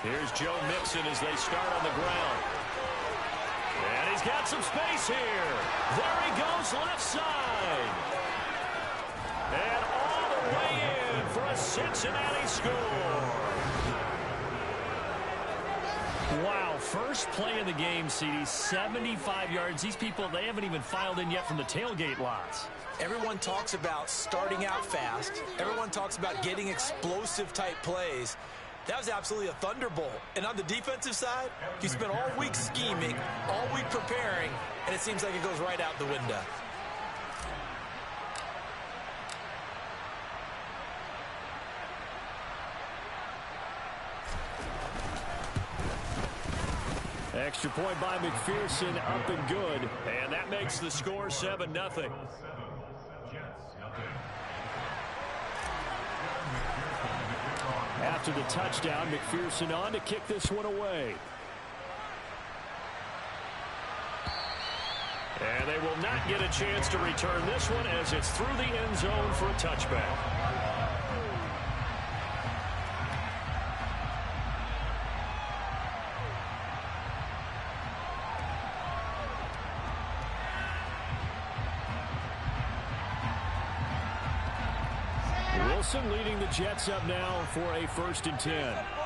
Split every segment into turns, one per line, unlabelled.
Here's Joe Mixon as they start on the ground. And he's got some space here. There he goes left side. And all the way in for a Cincinnati score. Wow, first play of the game, CD, 75 yards. These people, they haven't even filed in yet from the tailgate lots.
Everyone talks about starting out fast. Everyone talks about getting explosive type plays. That was absolutely a thunderbolt. And on the defensive side, you spent all week scheming, all week preparing, and it seems like it goes right out the window.
Extra point by McPherson, up and good. And that makes the score 7-0. After the touchdown, McPherson on to kick this one away. And they will not get a chance to return this one as it's through the end zone for a touchback. Wilson leading the Jets up now for a 1st and 10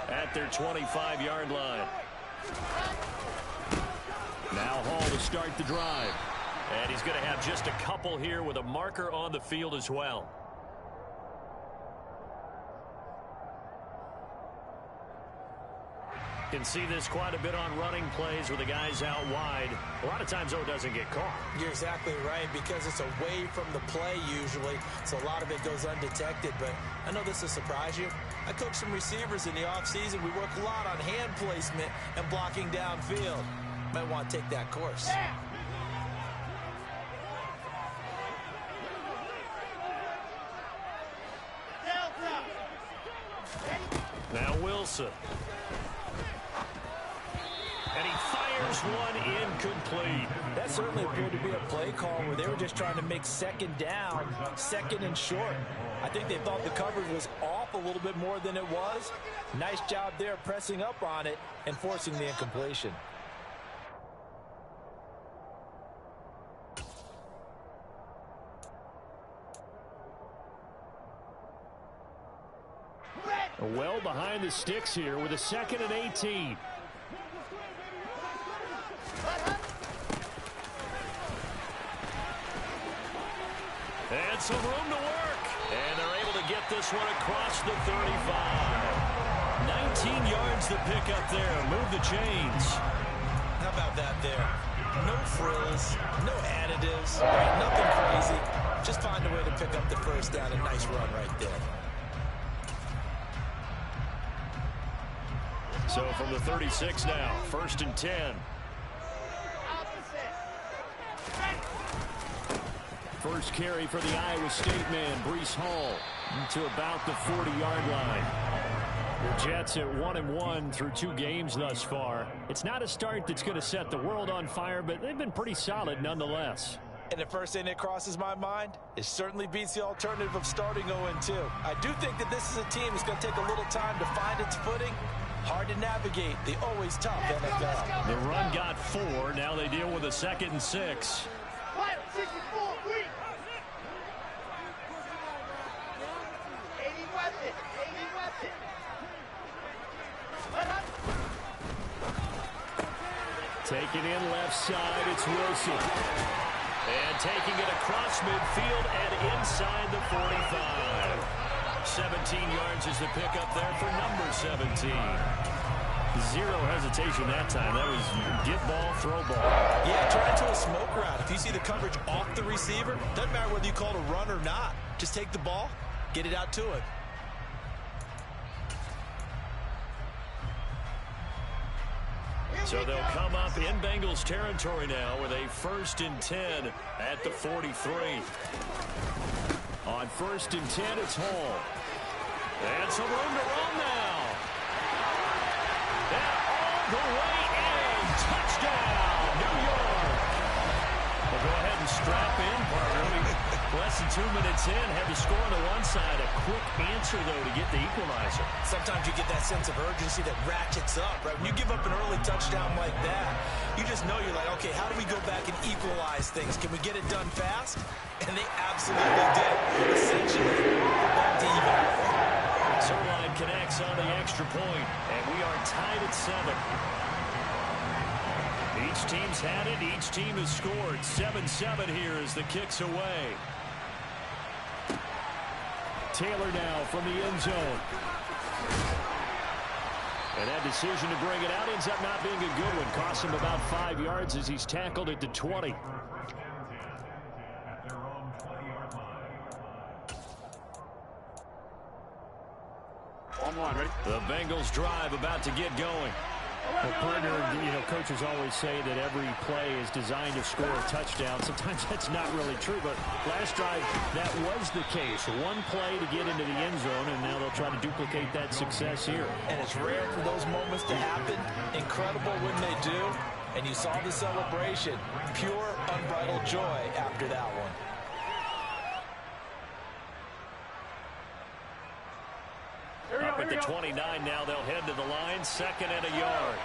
at their 25-yard line. Now Hall to start the drive. And he's going to have just a couple here with a marker on the field as well. Can see this quite a bit on running plays with the guys out wide. A lot of times, though, it doesn't get caught.
You're exactly right, because it's away from the play usually, so a lot of it goes undetected. But I know this will surprise you. I coach some receivers in the offseason. We work a lot on hand placement and blocking downfield. Might want to take that course.
Now Wilson. And he fires one incomplete.
That certainly appeared to be a play call where they were just trying to make second down, second and short. I think they thought the coverage was off a little bit more than it was. Nice job there pressing up on it and forcing the incompletion.
Well behind the sticks here with a 2nd and 18. And some room to work. And they're able to get this one across the 35. 19 yards to pick up there. Move the chains.
How about that there? No frills, no additives, right? Nothing crazy. Just find a way to pick up the first down. A nice run right there.
So from the 36 now, 1st and 10. First carry for the Iowa State man, Breece Hall, to about the 40-yard line. The Jets at 1-1 through 2 games thus far. It's not a start that's going to set the world on fire, but they've been pretty solid nonetheless.
And the first thing that crosses my mind, it certainly beats the alternative of starting 0-2. I do think that this is a team that's going to take a little time to find its footing. Hard to navigate the always tough NFL.
The run got 4. Now they deal with a 2nd and 6. Taking in left side, it's Wilson. And taking it across midfield and inside the 45. 17 yards is the pickup there for number 17. Zero hesitation that time. That was get ball, throw ball.
Yeah, turn into a smoke route. If you see the coverage off the receiver, doesn't matter whether you call it a run or not. Just take the ball, get it out to him.
So they'll come up in Bengals territory now with a 1st and 10 at the 43. On 1st and 10, it's Hall. And some room to run now. And all the way in. Touchdown, New York. We'll go ahead and strap in, partner. Less than 2 minutes in, have the score on the one side. A quick answer, though, to get the equalizer.
Sometimes you get that sense of urgency that ratchets up, right? When you give up an early touchdown like that, you just know you're like, okay, how do we go back and equalize things? Can we get it done fast? And they absolutely did. Essentially, back to even.
Zerline connects on the extra point, and we are tied at 7. Each team's had it. Each team has scored. 7-7 here as the kick's away. Taylor now from the end zone. And that decision to bring it out ends up not being a good one. Costs him about 5 yards as he's tackled at the 20. The Bengals drive about to get going.
Well, partner, coaches always say that every play is designed to score a touchdown. Sometimes that's not really true, but last drive, that was the case. One play to get into the end zone, and now they'll try to duplicate that success here.
And it's rare for those moments to happen. Incredible when they do. And you saw the celebration. Pure, unbridled joy after that one.
Up at the 29 now, they'll head to the line. 2nd and a yard.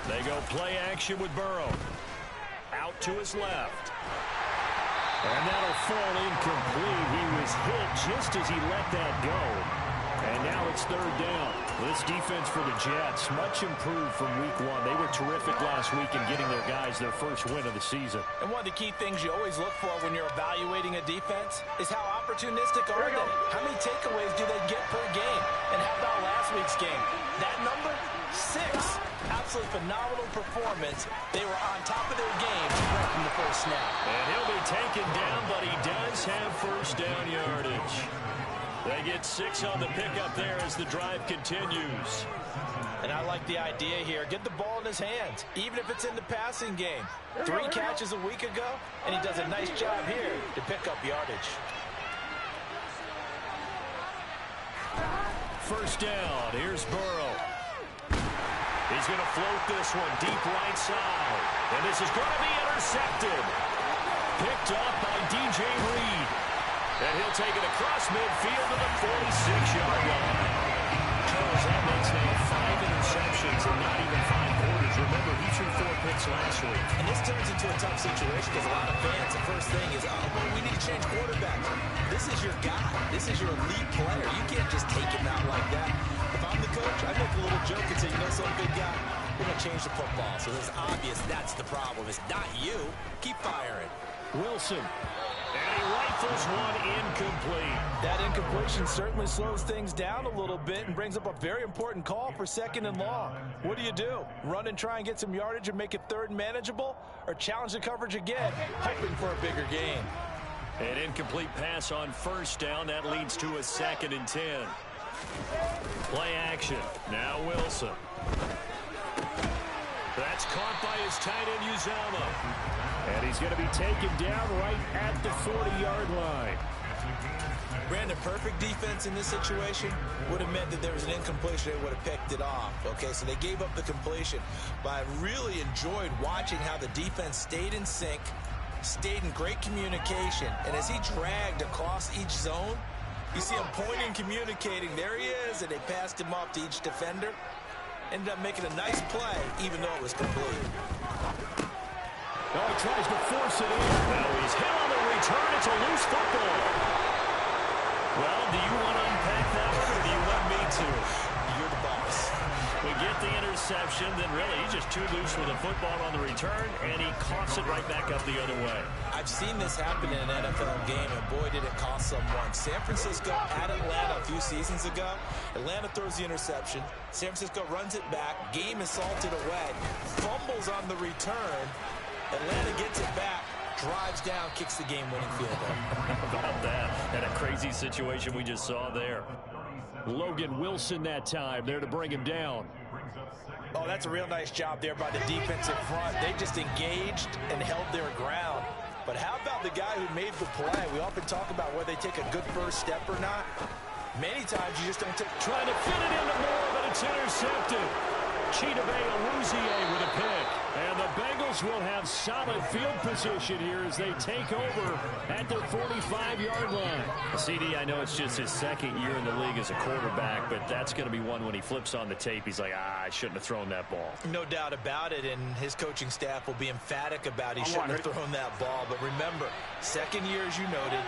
They go play action with Burrow. Out to his left. And that'll fall incomplete. He was hit just as he let that go. And now it's 3rd down. This defense for the Jets, much improved from week 1. They were terrific last week in getting their guys their first win of the season.
And one of the key things you always look for when you're evaluating a defense is how opportunistic are they? How many takeaways do they get per game? And how about last week's game? That number, 6. Absolutely phenomenal performance. They were on top of their game right from the first snap.
And he'll be taken down, but he does have first down yardage. They get 6 on the pickup there as the drive continues.
And I like the idea here. Get the ball in his hands, even if it's in the passing game. 3 catches a week ago, and he does a nice job here to pick up yardage.
First down. Here's Burrow. He's going to float this one deep right side. And this is going to be intercepted. Picked up by DJ Reed. And he'll take it across midfield to the 46-yard line. Charles, that makes now 5 interceptions in not even 5 quarters. Remember, he threw 4 picks last week.
And this turns into a tough situation because a lot of fans, the first thing is, we need to change quarterbacks. This is your guy. This is your elite player. You can't just take him out like that. If I'm the coach, I make a little joke and say, some big guy, we're going to change the football. So it's obvious that's the problem. It's not you. Keep firing.
Wilson. And he rifles one incomplete.
That incompletion certainly slows things down a little bit and brings up a very important call for 2nd and long. What do? Run and try and get some yardage and make it 3rd and manageable? Or challenge the coverage again, hoping for a bigger gain?
An incomplete pass on first down. That leads to a 2nd and 10. Play action. Now Wilson. That's caught by his tight end, Uzama. And he's going to be taken down right at the 40-yard line.
Brandon, perfect defense in this situation would have meant that there was an incompletion. They would have picked it off. Okay, so they gave up the completion. But I really enjoyed watching how the defense stayed in sync, stayed in great communication. And as he dragged across each zone, you see him pointing, communicating. There he is, and they passed him off to each defender. Ended up making a nice play, even though it was complete.
Oh, he tries to force it in. Now he's hit on the return. It's a loose football. Well, do you want to unpack that one, or do you want me to?
You're the boss.
We get the interception, then really he's just too loose with the football on the return, and he coughs it right back up the other way.
I've seen this happen in an NFL game, and boy, did it cost someone. San Francisco at Atlanta a few seasons ago. Atlanta throws the interception. San Francisco runs it back. Game is salted away. Fumbles on the return. Atlanta gets it back, drives down, kicks the game-winning field goal.
How about that? And a crazy situation we just saw there. Logan Wilson that time there to bring him down.
Oh, that's a real nice job there by the defensive front. They just engaged and held their ground. But how about the guy who made the play? We often talk about whether they take a good first step or not. Many times you just don't take...
Trying to fit it into more, but it's intercepted. Chidobe with a pick. And the Bengals will have solid field position here as they take over at their 45-yard line. CD, I know it's just his second year in the league as a quarterback, but that's going to be one when he flips on the tape. He's like, I shouldn't have thrown that ball.
No doubt about it, and his coaching staff will be emphatic about he shouldn't have thrown that ball. But remember, second year, as you noted,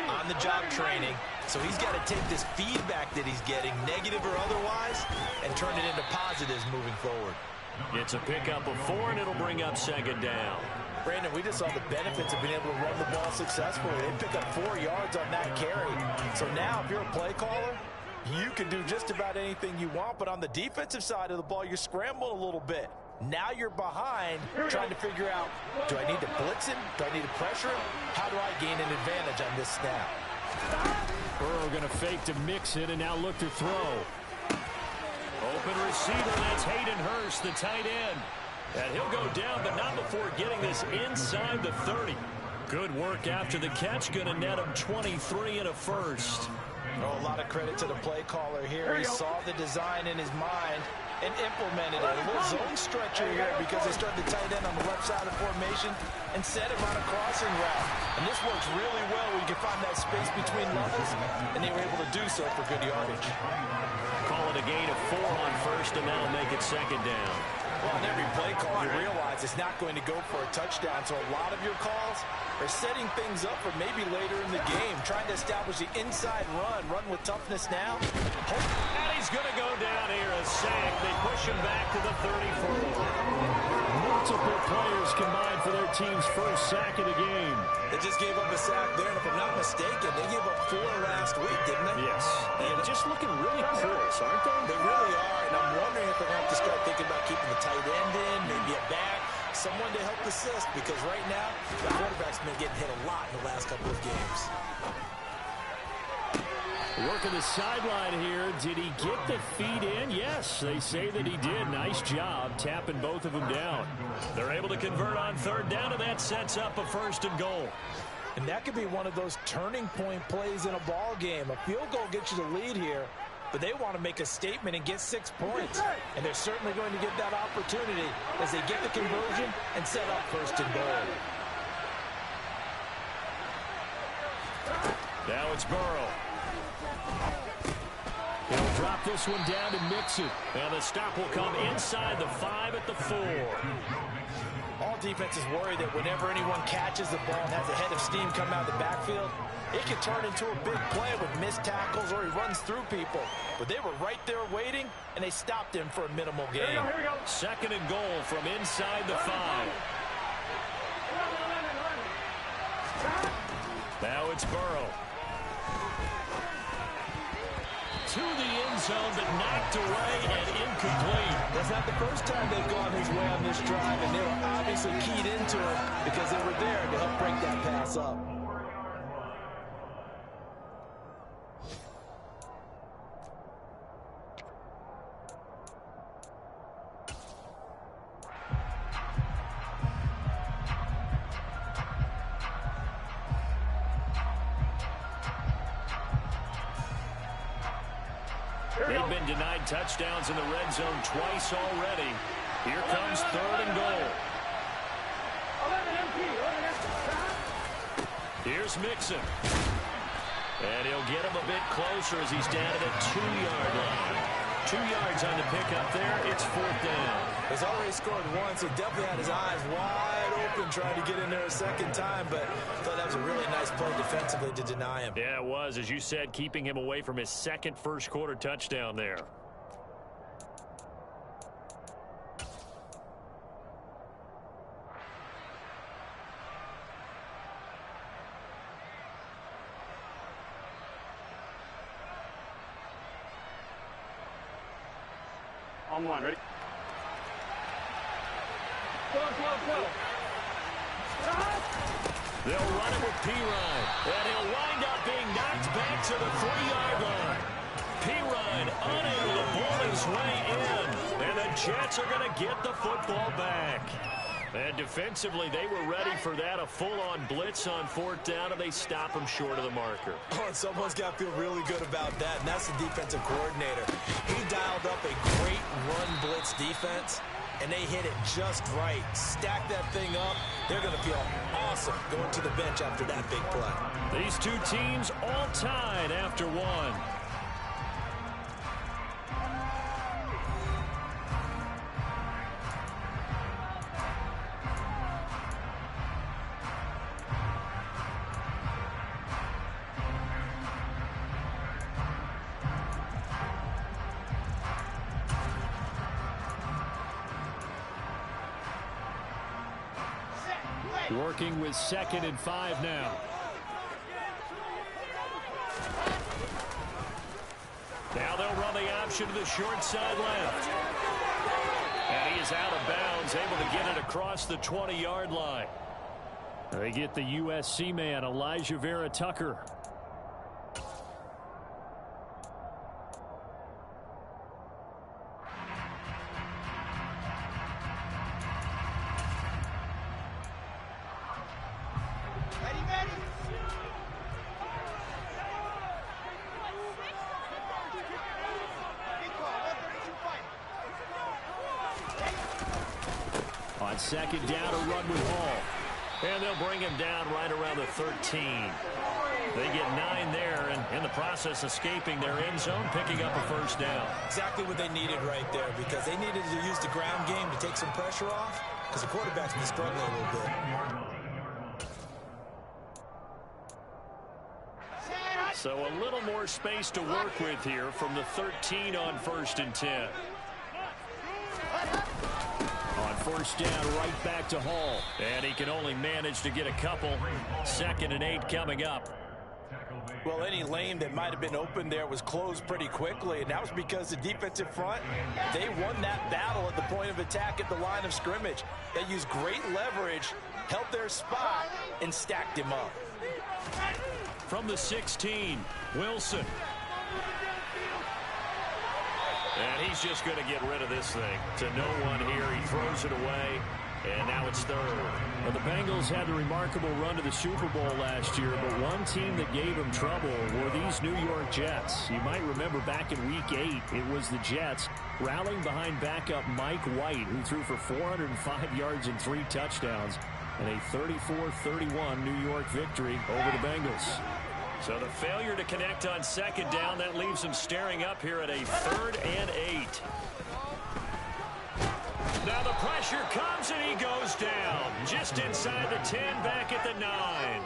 on-the-job training. So he's got to take this feedback that he's getting, negative or otherwise, and turn it into positives moving forward.
It's a pickup of 4, and it'll bring up second down.
Brandon, we just saw the benefits of being able to run the ball successfully. They pick up 4 yards on that carry. So now, if you're a play caller, you can do just about anything you want. But on the defensive side of the ball, you're scrambling a little bit. Now you're behind, trying to figure out, do I need to blitz him? Do I need to pressure him? How do I gain an advantage on this snap?
Burrow going to fake to mix it and now look to throw. Open receiver, that's Hayden Hurst, the tight end. And he'll go down, but not before getting this inside the 30. Good work after the catch, going to net him 23 and a first.
Oh, a lot of credit to the play caller here. He saw the design in his mind and implemented it. A little zone stretcher here because they started the tight end on the left side of formation and set him on a crossing route. And this works really well where you can find that space between levels, and they were able to do so for good yardage.
Call it a gain of 4 on first, and that'll make it second down.
Well, on every play call, you realize it's not going to go for a touchdown, so a lot of your calls are setting things up for maybe later in the game, trying to establish the inside run with toughness now.
And he's going to go down here, a sack. They push him back to the 34. Multiple players combined for their team's first sack of the game.
They just gave up a sack there, and if I'm not mistaken, they gave up 4 last week, didn't they?
Yes. And just looking really close, aren't they?
They really are, and I'm wondering if they're going to have to start thinking about keeping the tight end in, maybe a back, someone to help assist, because right now, the quarterback's been getting hit a lot in the last couple of games.
Working the sideline here. Did he get the feet in? Yes, they say that he did. Nice job tapping both of them down. They're able to convert on third down, and that sets up a first and goal.
And that could be one of those turning point plays in a ball game. A field goal gets you the lead here, but they want to make a statement and get 6 points. And they're certainly going to get that opportunity as they get the conversion and set up first and goal.
Now it's Burrow. He'll drop this one down to mix it. And the stop will come inside the 5 at the 4.
All defenses worry that whenever anyone catches the ball and has a head of steam come out of the backfield, it can turn into a big play with missed tackles or he runs through people. But they were right there waiting, and they stopped him for a minimal gain.
Here we go. Second and goal from inside the 5. Now it's Burrow. To the end zone, but knocked away and incomplete.
That's not the first time they've gone his way on this drive, and they were obviously keyed into it because they were there to help break that pass up.
They've been denied touchdowns in the red zone twice already. Here comes third and goal. Here's Mixon. And he'll get him a bit closer as he's down at the 2-yard line. 2 yards on the pickup there. It's fourth down.
He's already scored once. He definitely had his eyes wide open trying to get in there a second time, but I thought that was a really nice play defensively to deny him.
Yeah, it was. As you said, keeping him away from his second first-quarter touchdown there.
On one, ready?
They'll run it with Pirine, and he'll wind up being knocked back to the 3-yard line. Pirine unable to pull his way in, and the Jets are going to get the football back. And defensively, they were ready for that, a full-on blitz on 4th down, and they stop them short of the marker.
Oh, and someone's got to feel really good about that, and that's the defensive coordinator. He dialed up a great run blitz defense, and they hit it just right. Stack that thing up. They're going to feel awesome going to the bench after that big play.
These two teams all tied after one. Working with 2nd and 5 now. Now they'll run the option to the short side left. And he is out of bounds, able to get it across the 20-yard line. They get the USC man, Elijah Vera-Tucker. On 2nd down, a run with Hall. And they'll bring him down right around the 13. They get 9 there, and in the process, escaping their end zone, picking up a 1st down.
Exactly what they needed right there, because they needed to use the ground game to take some pressure off, because the quarterback's been struggling a little bit.
So a little more space to work with here from the 13 on 1st and 10. On 1st down, right back to Hall. And he can only manage to get a couple. 2nd and 8 coming up.
Well, any lane that might have been open there was closed pretty quickly, and that was because the defensive front, they won that battle at the point of attack at the line of scrimmage. They used great leverage, held their spot, and stacked him up.
From the 16, Wilson. And he's just going to get rid of this thing. To no one here. He throws it away. And now it's 3rd.
Well, the Bengals had the remarkable run to the Super Bowl last year, but one team that gave them trouble were these New York Jets. You might remember back in Week 8, it was the Jets rallying behind backup Mike White, who threw for 405 yards and 3 touchdowns, and a 34-31 New York victory over the Bengals.
So the failure to connect on 2nd down, that leaves him staring up here at a 3rd and 8. Now the pressure comes and he goes down. Just inside the 10, back at the 9.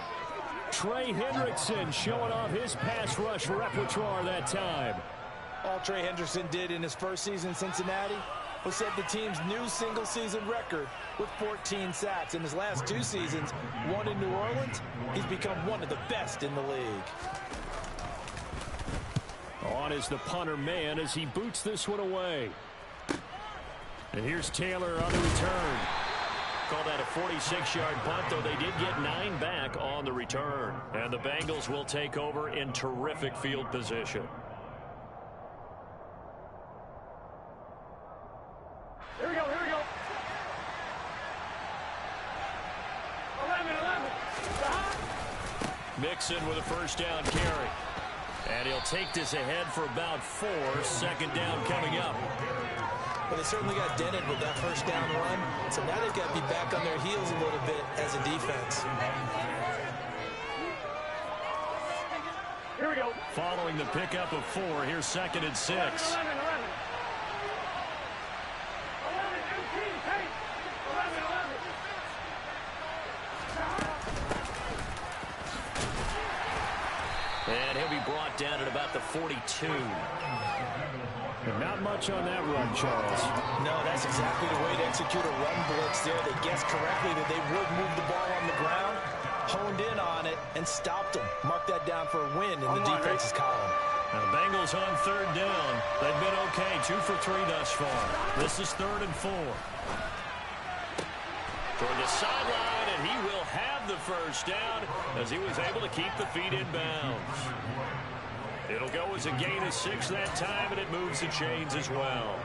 Trey Hendrickson showing off his pass rush repertoire that time.
All Trey Hendrickson did in his first season in Cincinnati was set the team's new single-season record with 14 sacks. In his last 2 seasons, one in New Orleans, he's become one of the best in the league.
On is the punter man as he boots this one away. And here's Taylor on the return.
Call that a 46-yard punt, though they did get 9 back on the return. And the Bengals will take over in terrific field position.
Here we go, here we go. 11.
Mixon with a 1st down carry. And he'll take this ahead for about 4. 2nd down coming up.
Well, they certainly got dented with that 1st down run. So now they've got to be back on their heels a little bit as a defense.
Here we go.
Following the pickup of 4, here's 2nd and 6.
11.
And he'll be brought down at about the 42.
And not much on that run, Charles.
No, that's exactly the way to execute a run blitz there. They guessed correctly that they would move the ball on the ground, honed in on it, and stopped them. Mark that down for a win in the defense's column.
Now the Bengals on 3rd down. They've been okay, 2 for 3 thus far. This is 3rd and 4. Toward the sideline, and he will have the 1st down as he was able to keep the feet in bounds. It'll go as a gain of 6 that time, and it moves the chains as well.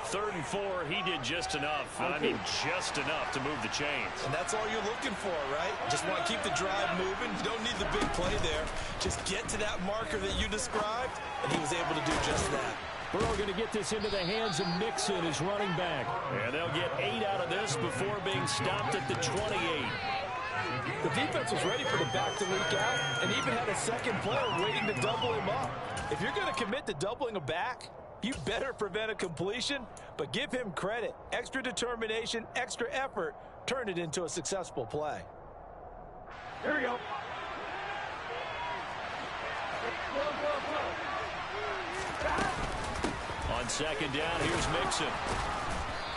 3rd and 4, he did just enough. I mean, just enough to move the chains.
And that's all you're looking for, right? Just want to keep the drive moving. You don't need the big play there. Just get to that marker that you described, and he was able to do just that.
Burrow going to get this into the hands of Mixon, his running back.
And they'll get 8 out of this before being stopped at the 28.
The defense was ready for the back to leak out and even had a second player waiting to double him up. If you're going to commit to doubling a back, you better prevent a completion, but give him credit. Extra determination, extra effort, turn it into a successful play.
Here we go.
On 2nd down, here's Mixon.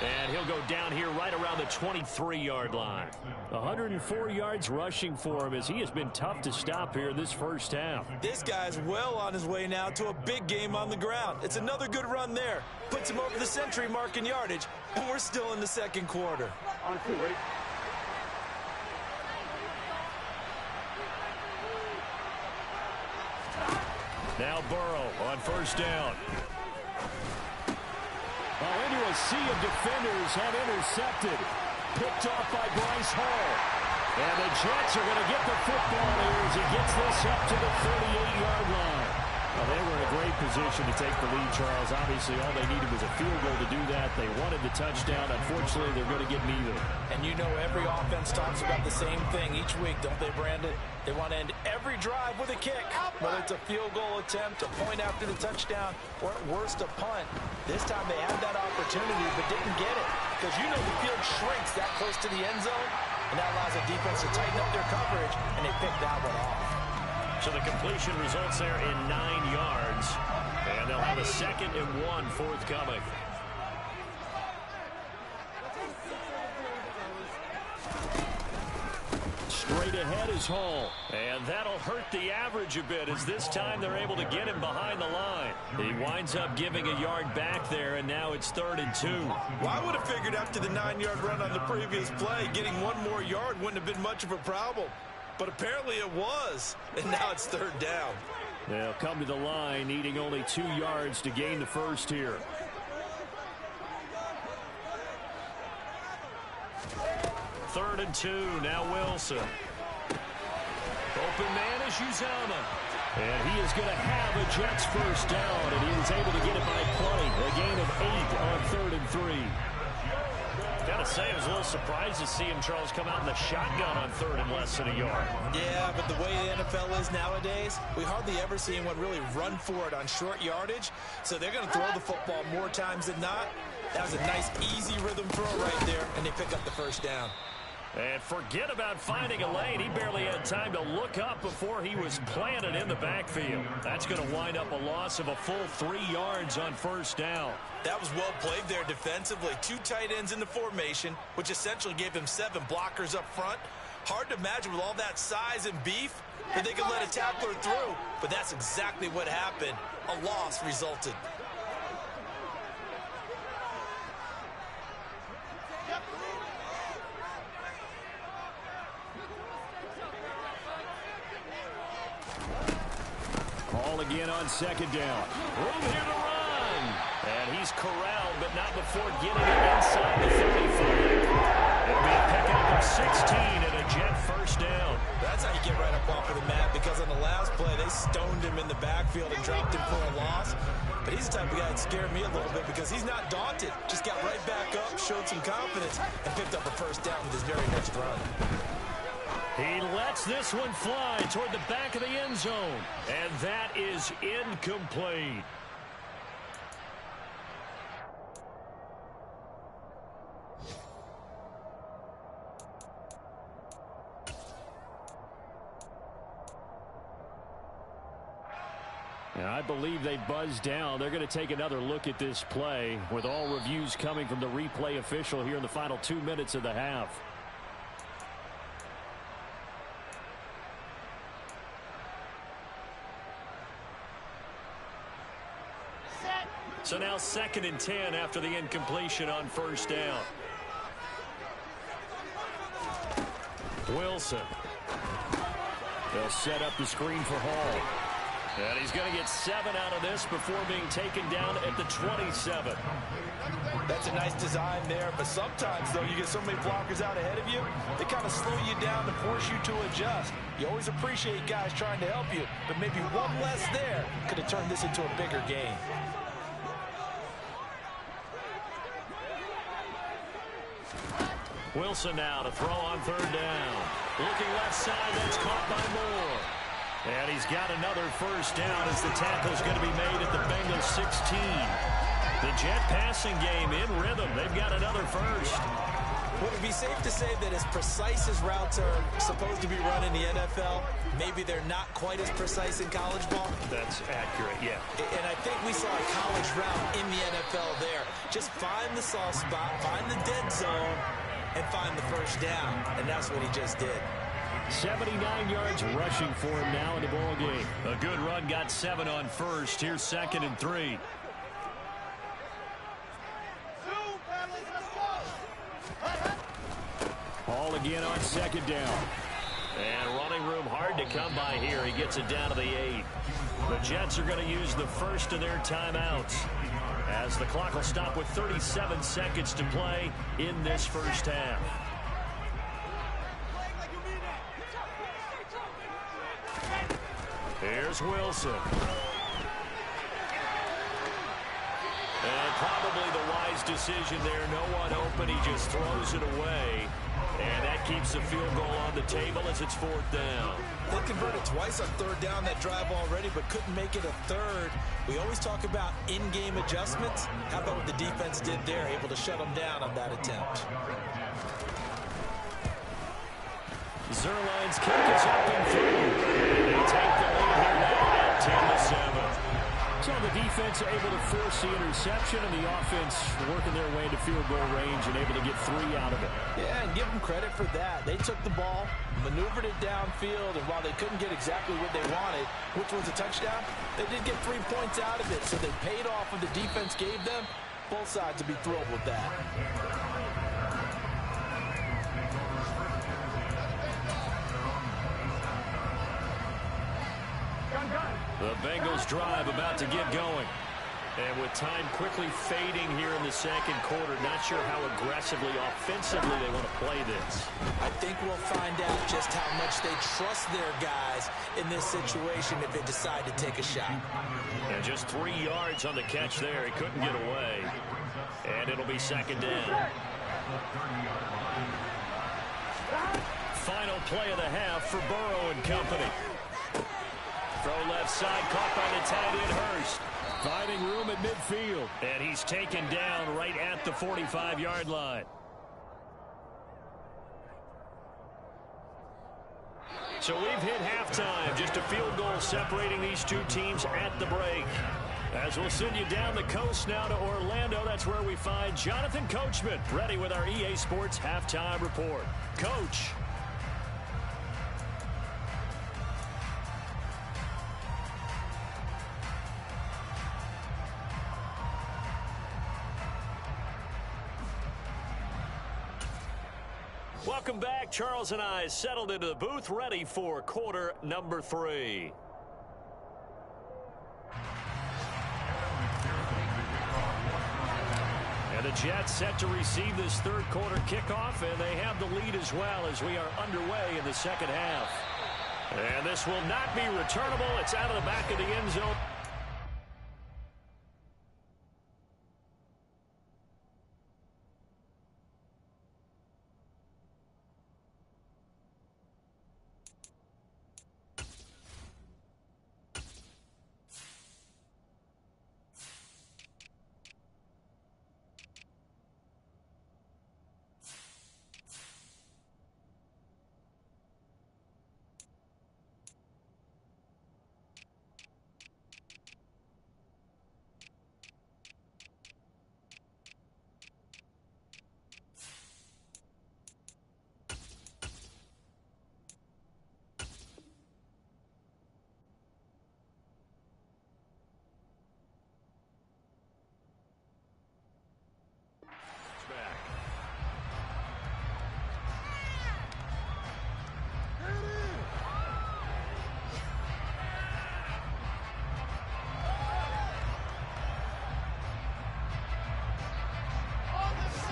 And he'll go down here right around the 23-yard line.
104 yards rushing for him as he has been tough to stop here this first half.
This guy's well on his way now to a big game on the ground. It's another good run there. Puts him over the century mark in yardage, and we're still in the 2nd quarter.
On 2, ready?
Now Burrow on 1st down.
Into a sea of defenders have intercepted. Picked off by Bryce Hall. And the Jets are going to get the football here as he gets this up to the 38-yard line. Well, they were in a great position to take the lead, Charles. Obviously, all they needed was a field goal to do that. They wanted the touchdown. Unfortunately, they're going to get neither.
And you know every offense talks about the same thing each week, don't they, Brandon? They want to end every drive with a kick, whether it's a field goal attempt, a point after the touchdown, or at worst, a punt. This time they had that opportunity but didn't get it because you know the field shrinks that close to the end zone, and that allows the defense to tighten up their coverage, and they picked that one off.
So the completion results there in 9 yards. And they'll have a 2nd and 1 forthcoming.
Straight ahead is Hall.
And that'll hurt the average a bit as this time they're able to get him behind the line. He winds up giving a yard back there, and now it's 3rd and 2.
Well, I would have figured after the 9-yard run on the previous play, getting 1 more yard wouldn't have been much of a problem. But apparently it was, and now it's 3rd down.
They'll come to the line, needing only 2 yards to gain the first here.
Third and 2, now Wilson. Open man is Uzama.
And he is going to have a Jets first down, and he was able to get it by plenty. A gain of 8 on 3rd and 3.
Gotta say, I was a little surprised to see him, Charles, come out in the shotgun on 3rd and less than a yard.
Yeah, but the way the NFL is nowadays, we hardly ever see anyone really run for it on short yardage. So they're going to throw the football more times than not. That was a nice, easy rhythm throw right there, and they pick up the first down.
And forget about finding a lane. He barely had time to look up before he was planted in the backfield. That's going to wind up a loss of a full 3 yards on 1st down.
That was well played there defensively. 2 tight ends in the formation, which essentially gave him 7 blockers up front. Hard to imagine with all that size and beef that they could let a tackler through, but that's exactly what happened. A loss resulted.
Ball again on 2nd down.
Room here to run. And he's corralled, but not before getting it inside the 35. It'll be a pickup of 16 and a Jet first down.
That's how you get right up off of the mat, because on the last play, they stoned him in the backfield and dropped him for a loss. But he's the type of guy that scared me a little bit because he's not daunted. Just got right back up, showed some confidence, and picked up a first down with his very next run.
He lets this one fly toward the back of the end zone. And that is incomplete.
And I believe they buzzed down. They're going to take another look at this play with all reviews coming from the replay official here in the final 2 minutes of the half.
So now 2nd and 10 after the incompletion on first down. Wilson.
They'll set up the screen for Hall.
And he's going to get 7 out of this before being taken down at the 27.
That's a nice design there, but sometimes, though, you get so many blockers out ahead of you, they kind of slow you down and force you to adjust. You always appreciate guys trying to help you, but maybe one less there could have turned this into a bigger game.
Wilson now to throw on 3rd down. Looking left side, that's caught by Moore. And he's got another 1st down as the tackle's going to be made at the Bengals 16. The Jet passing game in rhythm. They've got another 1st.
Would it be safe to say that as precise as routes are supposed to be run in the NFL, maybe they're not quite as precise in college ball?
That's accurate, yeah.
And I think we saw a college route in the NFL there. Just find the soft spot, find the dead zone, and find the 1st down. And that's what he just did.
79 yards rushing for him now in the ball game.
A good run, got 7 on 1st. Here's 2nd and 3.
Ball again on 2nd down.
And running room hard to come by here. He gets it down to the 8. The Jets are going to use the 1st of their timeouts, as the clock will stop with 37 seconds to play in this 1st half. Here's Wilson. And probably the wise decision there. No one open. He just throws it away. And that keeps the field goal on the table as it's 4th down.
They converted twice on 3rd down that drive already, but couldn't make it a 3rd. We always talk about in-game adjustments. How about what the defense did there, able to shut them down on that attempt.
Zerline's kick is up and through. They take the lead here now at 10-7.
So the defense able to force the interception, and the offense working their way to field goal range and able to get 3 out of it.
Yeah, and give them credit for that. They took the ball, maneuvered it downfield, and while they couldn't get exactly what they wanted, which was a touchdown, they did get 3 points out of it, so they paid off what the defense gave them. Both sides would be thrilled with that.
The Bengals drive about to get going. And with time quickly fading here in the 2nd quarter, not sure how aggressively, offensively they want to play this.
I think we'll find out just how much they trust their guys in this situation if they decide to take a shot.
And just 3 yards on the catch there. He couldn't get away. And it'll be 2nd down. Final play of the half for Burrow and company. Throw left side, caught by the tight end Hurst.
Finding room at midfield.
And he's taken down right at the 45-yard line. So we've hit halftime. Just a field goal separating these two teams at the break. As we'll send you down the coast now to Orlando, that's where we find Jonathan Coachman, ready with our EA Sports Halftime Report. Coach. Welcome back. Charles and I settled into the booth, ready for quarter number 3. And the Jets set to receive this 3rd quarter kickoff, and they have the lead as well as we are underway in the 2nd half. And this will not be returnable. It's out of the back of the end zone.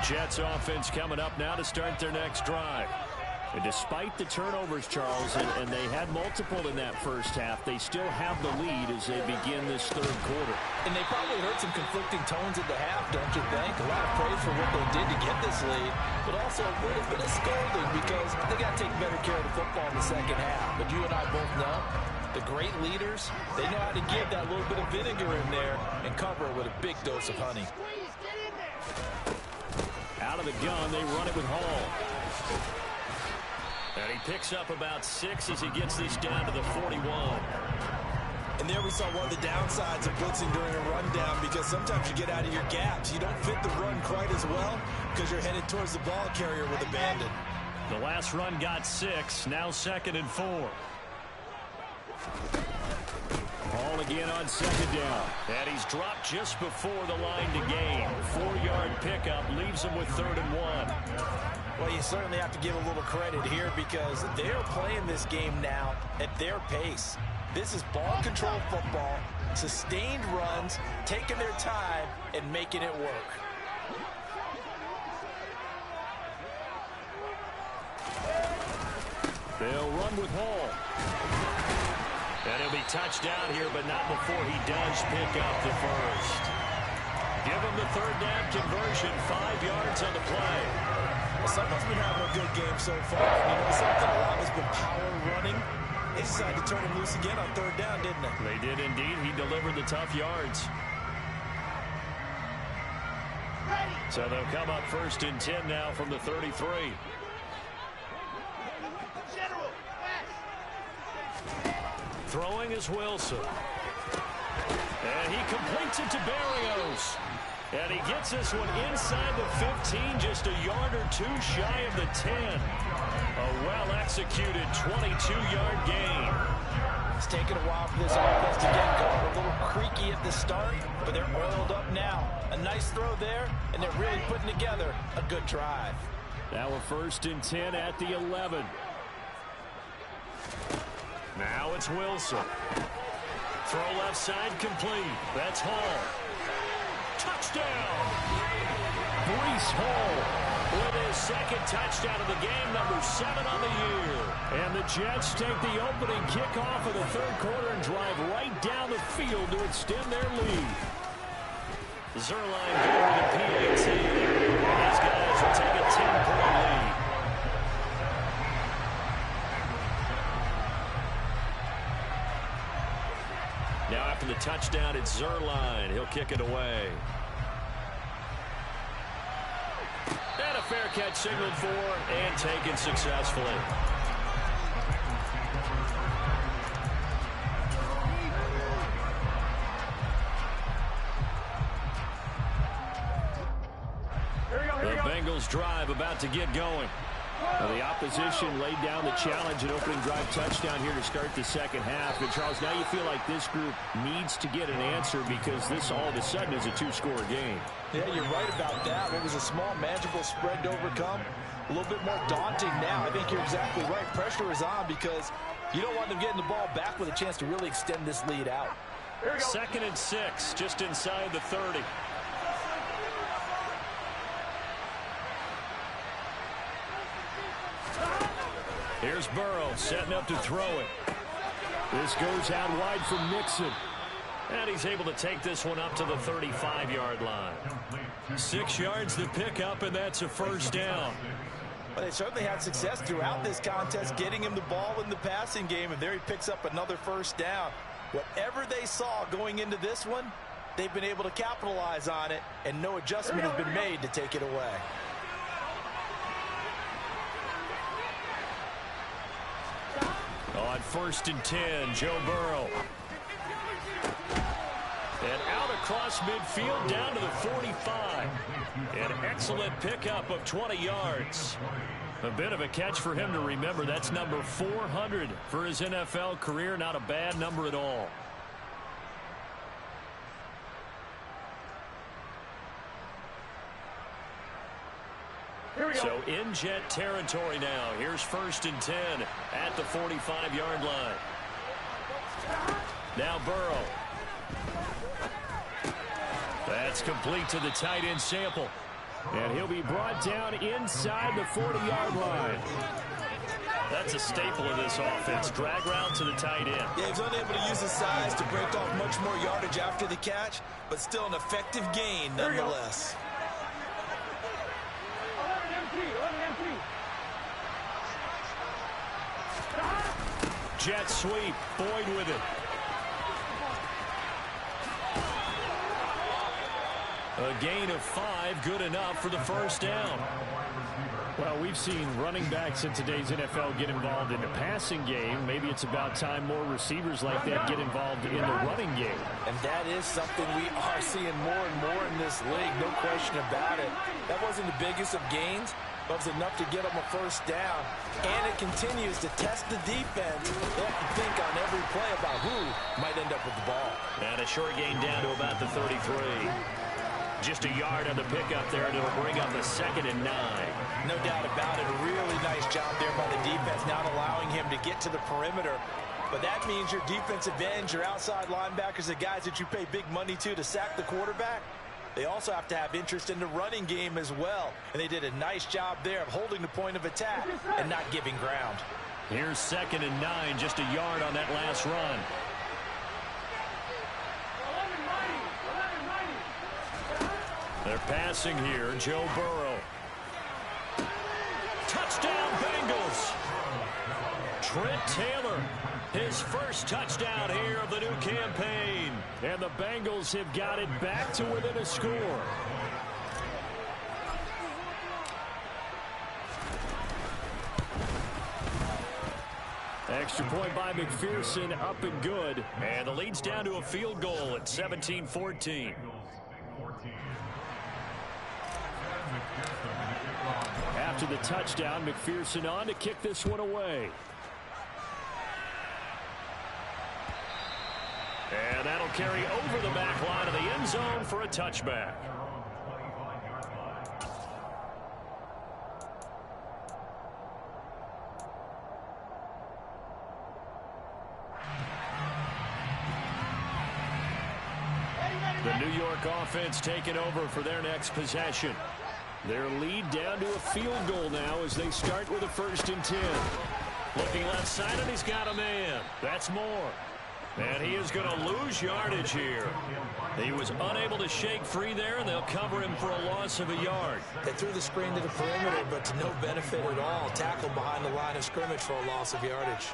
Jets offense coming up now to start their next drive. And despite the turnovers, Charles, and they had multiple in that first half, they still have the lead as they begin this third quarter.
And they probably heard some conflicting tones at the half, don't you think? A lot of praise for what they did to get this lead, but also a little bit of scolding because they got to take better care of the football in the second half. But you and I both know the great leaders, they know how to give that little bit of vinegar in there and cover it with a big dose of honey.
Out of the gun, they run it with Hall. And he picks up about 6 as he gets this down to the 41.
And there we saw one of the downsides of blitzing during a rundown because sometimes you get out of your gaps. You don't fit the run quite as well because you're headed towards the ball carrier with abandon.
The last run got 6, now 2nd and 4. Hall again on 2nd down. And he's dropped just before the line to gain. 4-yard pickup leaves him with 3rd and 1.
Well, you certainly have to give a little credit here because they're playing this game now at their pace. This is ball control football, sustained runs, taking their time, and making it work.
They'll run with Hall. And he'll be touched down here, but not before he does pick up the first. Give him the 3rd down conversion, 5 yards on the play.
Someone's been having a good game so far. You know something? A lot has been power running. They decided to turn him loose again on 3rd down, didn't they?
They did indeed. He delivered the tough yards. So they'll come up 1st and 10 now from the 33. Throwing is Wilson. And he completes it to Berrios. And he gets this one inside the 15, just a yard or 2 shy of the 10. A well-executed 22-yard gain.
It's taken a while for this offense to get going. A little creaky at the start, but they're oiled up now. A nice throw there, and they're really putting together a good drive.
Now a 1st and 10 at the 11. Now it's Wilson. Throw left side complete. That's Hall. Touchdown! Breece Hall with his 2nd touchdown of the game, number 7 on the year. And the Jets take the opening kickoff of the 3rd quarter and drive right down the field to extend their lead. Zerline going to the PAT. These guys will take a 10-point lead. Now after the touchdown, it's Zerline. He'll kick it away. And a fair catch signaled for and taken successfully. The Bengals drive about to get going. Well, the opposition laid down the challenge and opening drive touchdown here to start the 2nd half. And, Charles, now you feel like this group needs to get an answer because this all of a sudden is a 2-score game.
Yeah, you're right about that. It was a small, manageable spread to overcome. A little bit more daunting now. I think you're exactly right. Pressure is on because you don't want them getting the ball back with a chance to really extend this lead out.
2nd and 6, just inside the 30. Here's Burrow setting up to throw it. This goes out wide for Mixon. And he's able to take this one up to the 35-yard line. 6 yards to pick up, and that's a 1st down.
Well, they certainly had success throughout this contest, getting him the ball in the passing game, and there he picks up another 1st down. Whatever they saw going into this one, they've been able to capitalize on it, and no adjustment has been made to take it away.
On 1st and 10, Joe Burrow. And out across midfield down to the 45. An excellent pickup of 20 yards. A bit of a catch for him to remember. That's number 400 for his NFL career. Not a bad number at all. So in Jet territory now. Here's 1st and 10 at the 45-yard line. Now Burrow. That's complete to the tight end Sample.
And he'll be brought down inside the 40-yard line.
That's a staple of this offense. Drag route to the tight end.
Yeah, he was unable to use his size to break off much more yardage after the catch, but still an effective gain nonetheless.
Jet sweep. Boyd with it. A gain of 5, good enough for the first down.
Well, we've seen running backs in today's NFL get involved in the passing game. Maybe it's about time more receivers like that get involved in the running game.
And that is something we are seeing more and more in this league, no question about it. That wasn't the biggest of gains, but it was enough to get them a first down. And it continues to test the defense. They have to think on every play about who might end up with the ball.
And a short gain down to about the 33. Just a yard on the pickup there, and it'll bring up a 2nd and 9.
No doubt about it. A really nice job there by the defense, not allowing him to get to the perimeter. But that means your defensive ends, your outside linebackers, the guys that you pay big money to sack the quarterback, they also have to have interest in the running game as well. And they did a nice job there of holding the point of attack and not giving ground.
Here's 2nd and 9, just a yard on that last run. They're passing here. Joe Burrow. Touchdown, Bengals. Trent Taylor, his first touchdown here of the new campaign.
And the Bengals have got it back to within a score. Extra point by McPherson, up and good.
And the lead's down to a field goal at 17-14.
After the touchdown, McPherson on to kick this one away.
And that'll carry over the back line of the end zone for a touchback. The New York offense taking over for their next possession. Their lead down to a field goal now as they start with a 1st and 10. Looking left side, and he's got a man. That's Moore. And he is going to lose yardage here. He was unable to shake free there, and they'll cover him for a loss of a yard.
They threw the screen to the perimeter, but to no benefit at all. Tackled behind the line of scrimmage for a loss of yardage.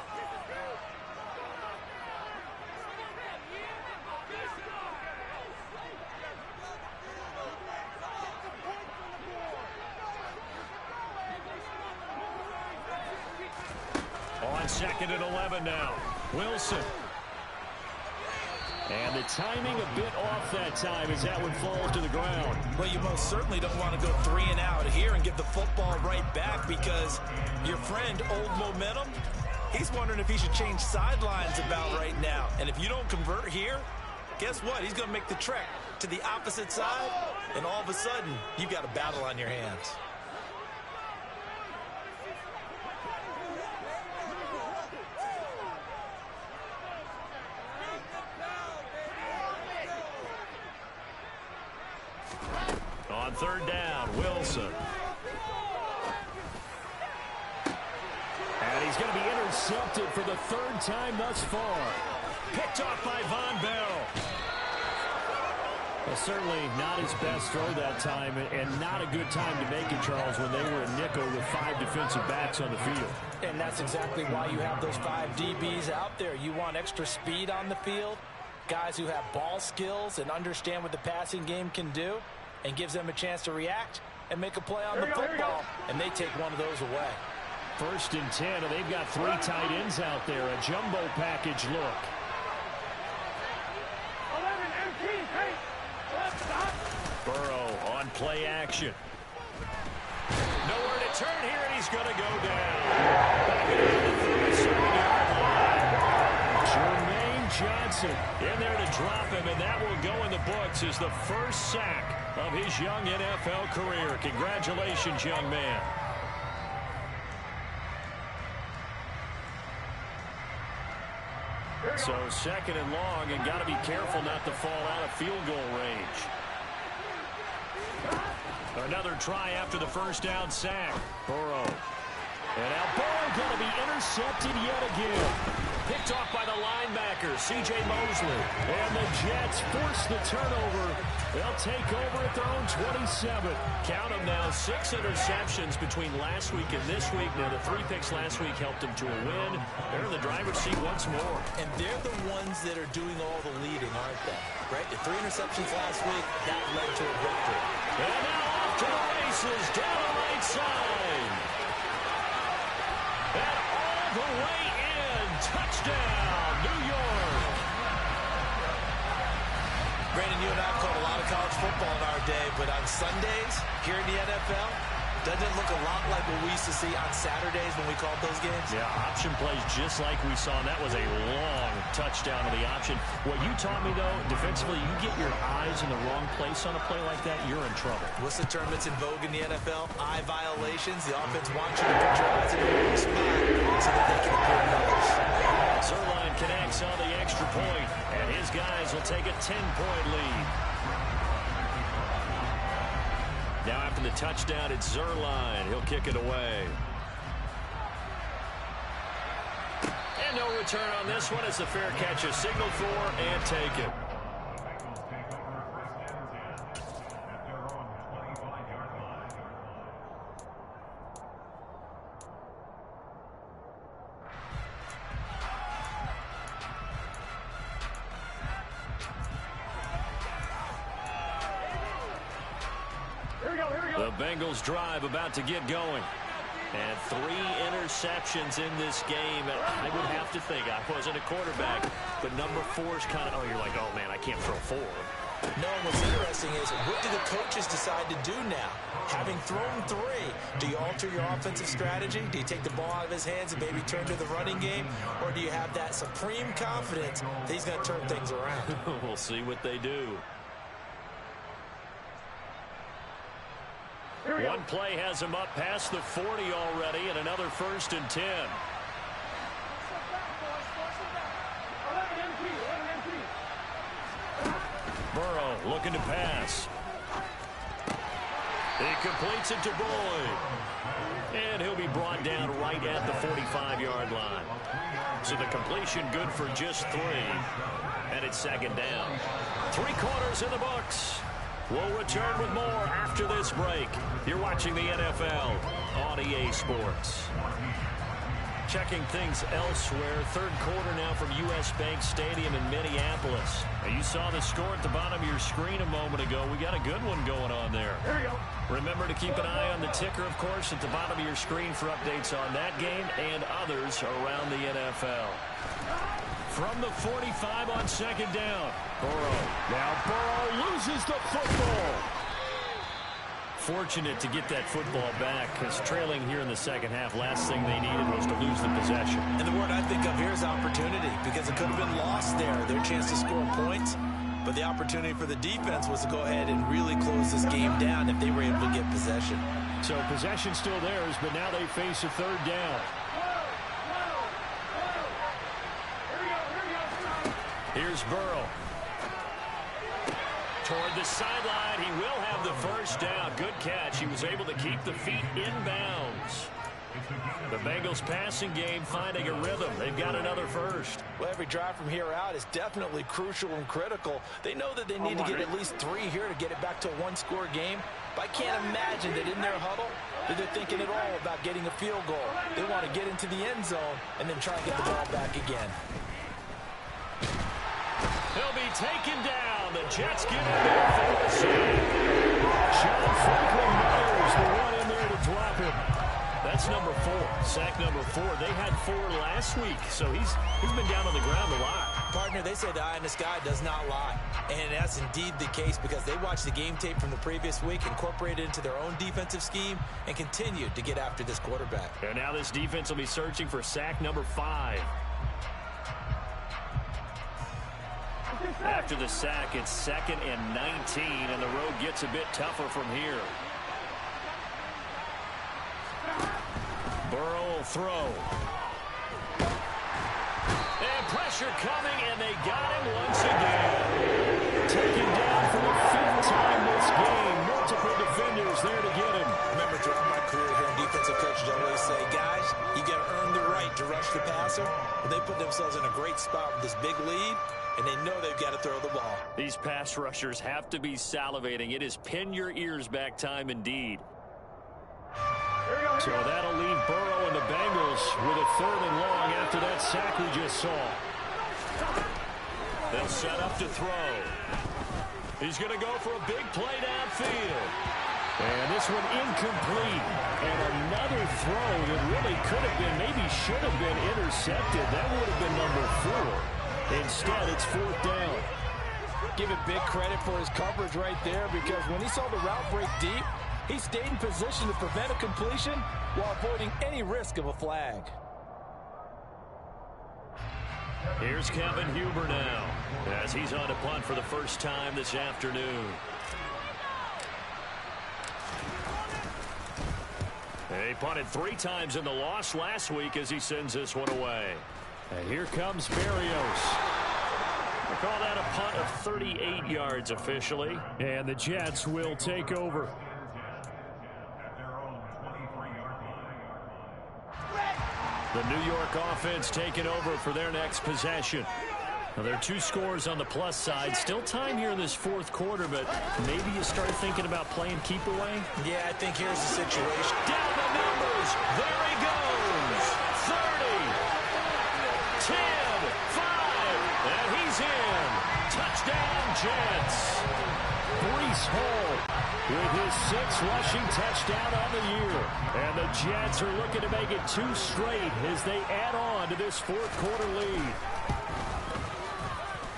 On 2nd and 11 now. Wilson.
And the timing a bit off that time as that one falls to the ground.
Well, you most certainly don't want to go 3 and out here and give the football right back because your friend, Old Momentum, he's wondering if he should change sidelines about right now. And if you don't convert here, guess what? He's going to make the trek to the opposite side, and all of a sudden, you've got a battle on your hands.
On 3rd down, Wilson.
And he's going to be intercepted for the 3rd time thus far.
Picked off by Von Bell.
Well, certainly not his best throw that time, and not a good time to make it, Charles, when they were a nickel with 5 defensive backs on the field.
And that's exactly why you have those 5 DBs out there. You want extra speed on the field, guys who have ball skills and understand what the passing game can do, and gives them a chance to react and make a play on the football, and they take one of those away.
1st and 10, and they've got 3 tight ends out there. A jumbo package look.
11, 18, hey, left stop.
Burrow on play action. Nowhere to turn here, and he's going to go down. Back into the 37-yard line.
Jermaine Johnson
In there to drop him, and that will go in the books as the first sack of his young NFL career. Congratulations, young man. So 2nd and long, and got to be careful not to fall out of field goal range. Another try after the first down sack. Burrow. And now Burrow going to be intercepted yet again. Picked off by the linebacker, C.J. Mosley. And the Jets force the turnover. They'll take over at their own 27. Count them now, 6 interceptions between last week and this week. Now, the 3 picks last week helped them to a win. They're in the driver's seat once more.
And they're the ones that are doing all the leading, aren't they? Right? The 3 interceptions last week, that led to a victory.
And now off to the races, down the right side. And all the way in. Touchdown, New York.
Brandon, you and I have called a lot of college football in our day, but on Sundays, here in the NFL, doesn't it look a lot like what we used to see on Saturdays when we called those games?
Yeah, option plays just like we saw, and that was a long touchdown to the option. What you taught me, though, defensively, you get your eyes in the wrong place on a play like that, you're in trouble.
What's the term that's in vogue in the NFL? Eye violations. The offense wants you to put your eyes in the wrong spot so that they can appear in others.
Zerline connects on the extra point, and his guys will take a 10-point lead. Now after the touchdown, it's Zerline. He'll kick it away. And no return on this one. It's a fair catch, a signal for, and take it. The Bengals drive about to get going. And 3 interceptions in this game. I would have to think, I wasn't a quarterback, but number 4 is kind of, you're like, oh, man, I can't throw 4.
No, what's interesting is, what do the coaches decide to do now? Having thrown 3, do you alter your offensive strategy? Do you take the ball out of his hands and maybe turn to the running game? Or do you have that supreme confidence that he's going to turn things around?
We'll see what they do. One play has him up past the 40 already, and another 1st and 10. Burrow looking to pass. He completes it to Boyd. And he'll be brought down right at the 45-yard line. So the completion good for just 3. And it's 2nd down. 3 quarters in the books. We'll return with more after this break. You're watching the NFL on EA Sports. Checking things elsewhere. 3rd quarter now from U.S. Bank Stadium in Minneapolis. Now you saw the score at the bottom of your screen a moment ago. We got a good one going on there.
Here we go.
Remember to keep an eye on the ticker, of course, at the bottom of your screen for updates on that game and others around the NFL. From the 45 on 2nd down. Burrow. Now Burrow loses the football. Fortunate to get that football back, because trailing here in the 2nd half, last thing they needed was to lose the possession.
And the word I think of here is opportunity, because it could have been lost there, their chance to score points. But the opportunity for the defense was to go ahead and really close this game down if they were able to get possession.
So possession still theirs, but now they face a 3rd down.
Here's Burrow. Toward the sideline, he will have the 1st down. Good catch. He was able to keep the feet in bounds. The Bengals passing game finding a rhythm. They've got another 1st.
Well, every drive from here out is definitely crucial and critical. They know that they need to get at least 3 here to get it back to a 1-score game. But I can't imagine that in their huddle that they're thinking at all about getting a field goal. They want to get into the end zone and then try and get the ball back again.
He'll be taken down. The Jets get in there for the save. John Franklin Myers, the one in there to drop him. That's number 4. Sack number 4. They had 4 last week, so he's been down on the ground a lot.
Partner, they say the eye in the sky does not lie. And that's indeed the case, because they watched the game tape from the previous week, incorporated it into their own defensive scheme, and continued to get after this quarterback.
And now this defense will be searching for sack number 5. After the sack, it's 2nd and 19, and the road gets a bit tougher from here. Burrow will throw. And pressure coming, and they got him once again. Taken down for the 5th time this game. Multiple defenders
defenders there to get him.
Remember, throughout my career here in defensive coaches always say, guys, you got to earn the right to rush the passer. But they put themselves in a great spot with this big lead, and they know they've got to throw the ball.
These pass rushers have to be salivating. It is pin your ears back time indeed.
So that'll leave Burrow and the Bengals with a 3rd and long after that sack we just saw.
They'll set up to throw. He's going to go for a big play downfield.
And this one incomplete. And another throw that really could have been, maybe should have been intercepted. That would have been number 4. Instead, it's 4th down.
Give it big credit for his coverage right there, because when he saw the route break deep, he stayed in position to prevent a completion while avoiding any risk of a flag.
Here's Kevin Huber now, as he's on to punt for the first time this afternoon. He punted 3 times in the loss last week as he sends this one away.
And here comes Berrios.
They call that a punt of 38 yards officially.
And the Jets will take over.
The New York offense taking over for their next possession. Now, there are 2 scores on the plus side. Still time here in this 4th quarter, but maybe you start thinking about playing keep away.
Yeah, I think here's the situation.
Down the numbers. There he goes. 30, 10, 5, and he's in. Touchdown, Jets.
Breece Hall with his 6th rushing touchdown on the year. And the Jets are looking to make it 2 straight as they add on to this 4th quarter lead.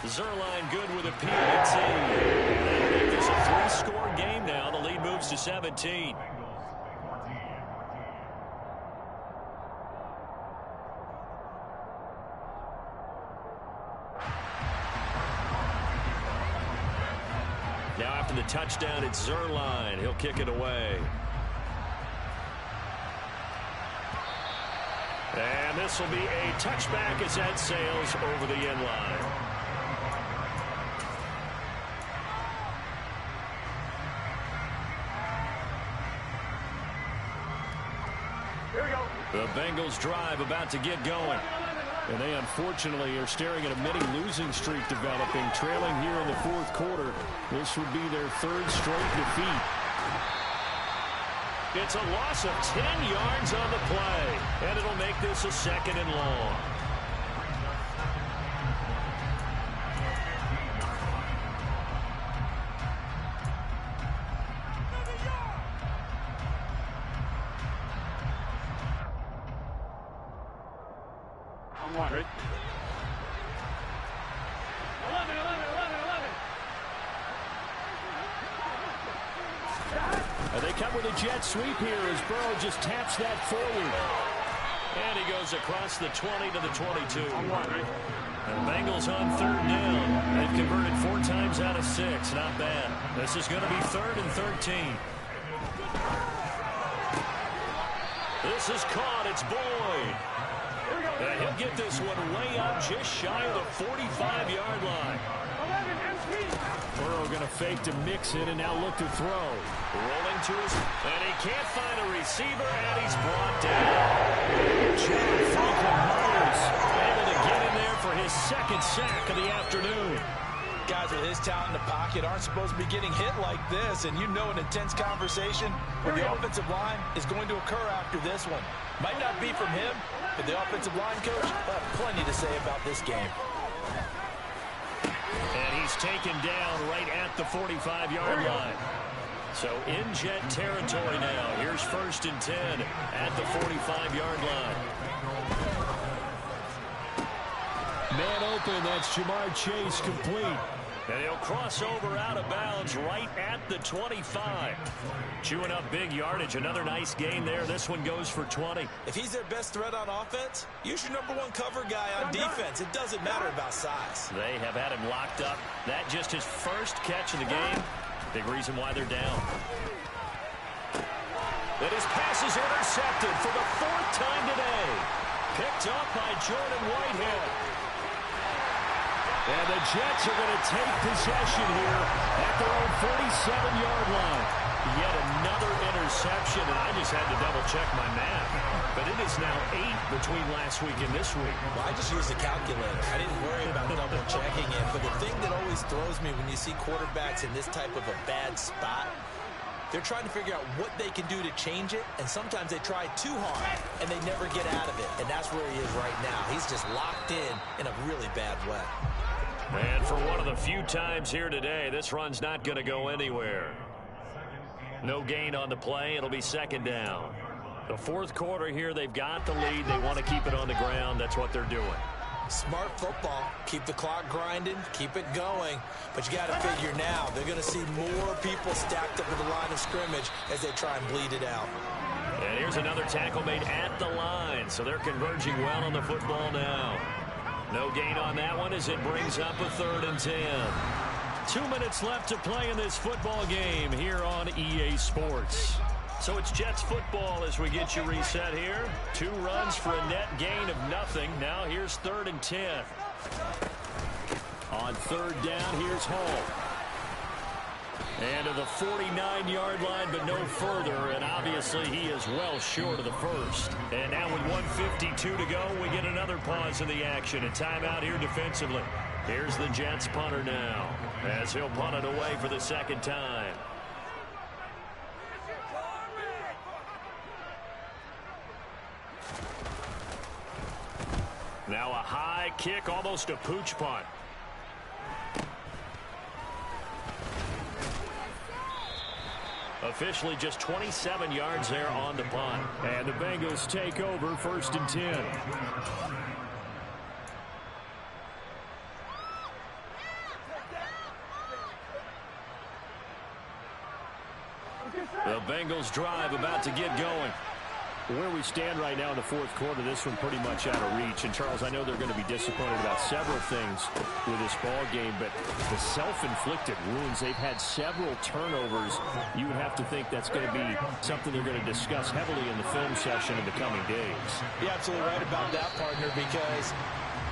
Zerline good with a PAT. That'll make this a 3-score game now. The lead moves to 17. Now after the touchdown, it's Zerline. He'll kick it away. And this will be a touchback as that sails over the end line. The Bengals drive about to get going.
And they unfortunately are staring at a mini losing streak developing, trailing here in the 4th quarter. This would be their 3rd straight defeat.
It's a loss of 10 yards on the play, and it'll make this a 2nd and long.
Right. 11.
And they come with a jet sweep here as Burrow just taps that forward.
And he goes across the 20 to the 22. And Bengals on 3rd down. They've converted 4 times out of 6. Not bad. This is going to be 3rd and 13. This is caught. It's Boyd. And he'll get this one way up just shy of the 45-yard line.
Burrow going to fake to mix it and now look to throw.
Rolling to his, and he can't find a receiver, and he's brought down.
John Franklin Myers able to get in there for his 2nd sack of the afternoon.
Guys with his talent in the pocket aren't supposed to be getting hit like this, and you know an intense conversation with the offensive line is going to occur after this one. Might not be from him, but the offensive line coach will have plenty to say about this game.
And he's taken down right at the 45-yard line. So in Jet territory now. Here's 1st and 10 at the 45-yard line.
Man open, that's Jamar Chase complete.
And he'll cross over out of bounds right at the 25. Chewing up big yardage. Another nice gain there. This one goes for 20.
If he's their best threat on offense, use your #1 cover guy on defense. It doesn't matter about size.
They have had him locked up. That just his first catch of the game. Big reason why they're down. And his pass is intercepted for the 4th time today. Picked up by Jordan Whitehead.
And the Jets are going to take possession here at their own 47-yard line. Yet another interception, and I just had to double-check my math. But it is now 8 between last week and this week.
Well, I just used a calculator. I didn't worry about double-checking it. But the thing that always throws me when you see quarterbacks in this type of a bad spot, they're trying to figure out what they can do to change it, and sometimes they try too hard, and they never get out of it. And that's where he is right now. He's just locked in a really bad way.
And for one of the few times here today, this run's not going to go anywhere. No gain on the play. It'll be second down. The fourth quarter here, they've got the lead. They want to keep it on the ground. That's what they're doing.
Smart football. Keep the clock grinding. Keep it going. But you got to figure now, they're going to see more people stacked up at the line of scrimmage as they try and bleed it out.
And here's another tackle made at the line. So they're converging well on the football now. No gain on that one as it brings up a 3rd and 10. 2 minutes left to play in this football game here on EA Sports. So it's Jets football as we get you reset here. 2 runs for a net gain of nothing. Now here's 3rd and 10. On 3rd down, here's Hall. And to the 49-yard line, but no further. And obviously he is well short of the first. And now with 1:52 to go, we get another pause in the action. A timeout here defensively. Here's the Jets punter now, as he'll punt it away for the 2nd time. Now a high kick, almost a pooch punt. Officially just 27 yards there on the punt. And the Bengals take over 1st and 10. The Bengals drive about to get going. Where we stand right now in the 4th quarter, this one pretty much out of reach. And, Charles, I know they're going to be disappointed about several things with this ball game, but the self-inflicted wounds, they've had several turnovers. You would have to think that's going to be something they're going to discuss heavily in the film session in the coming days.
You're absolutely right about that, partner, because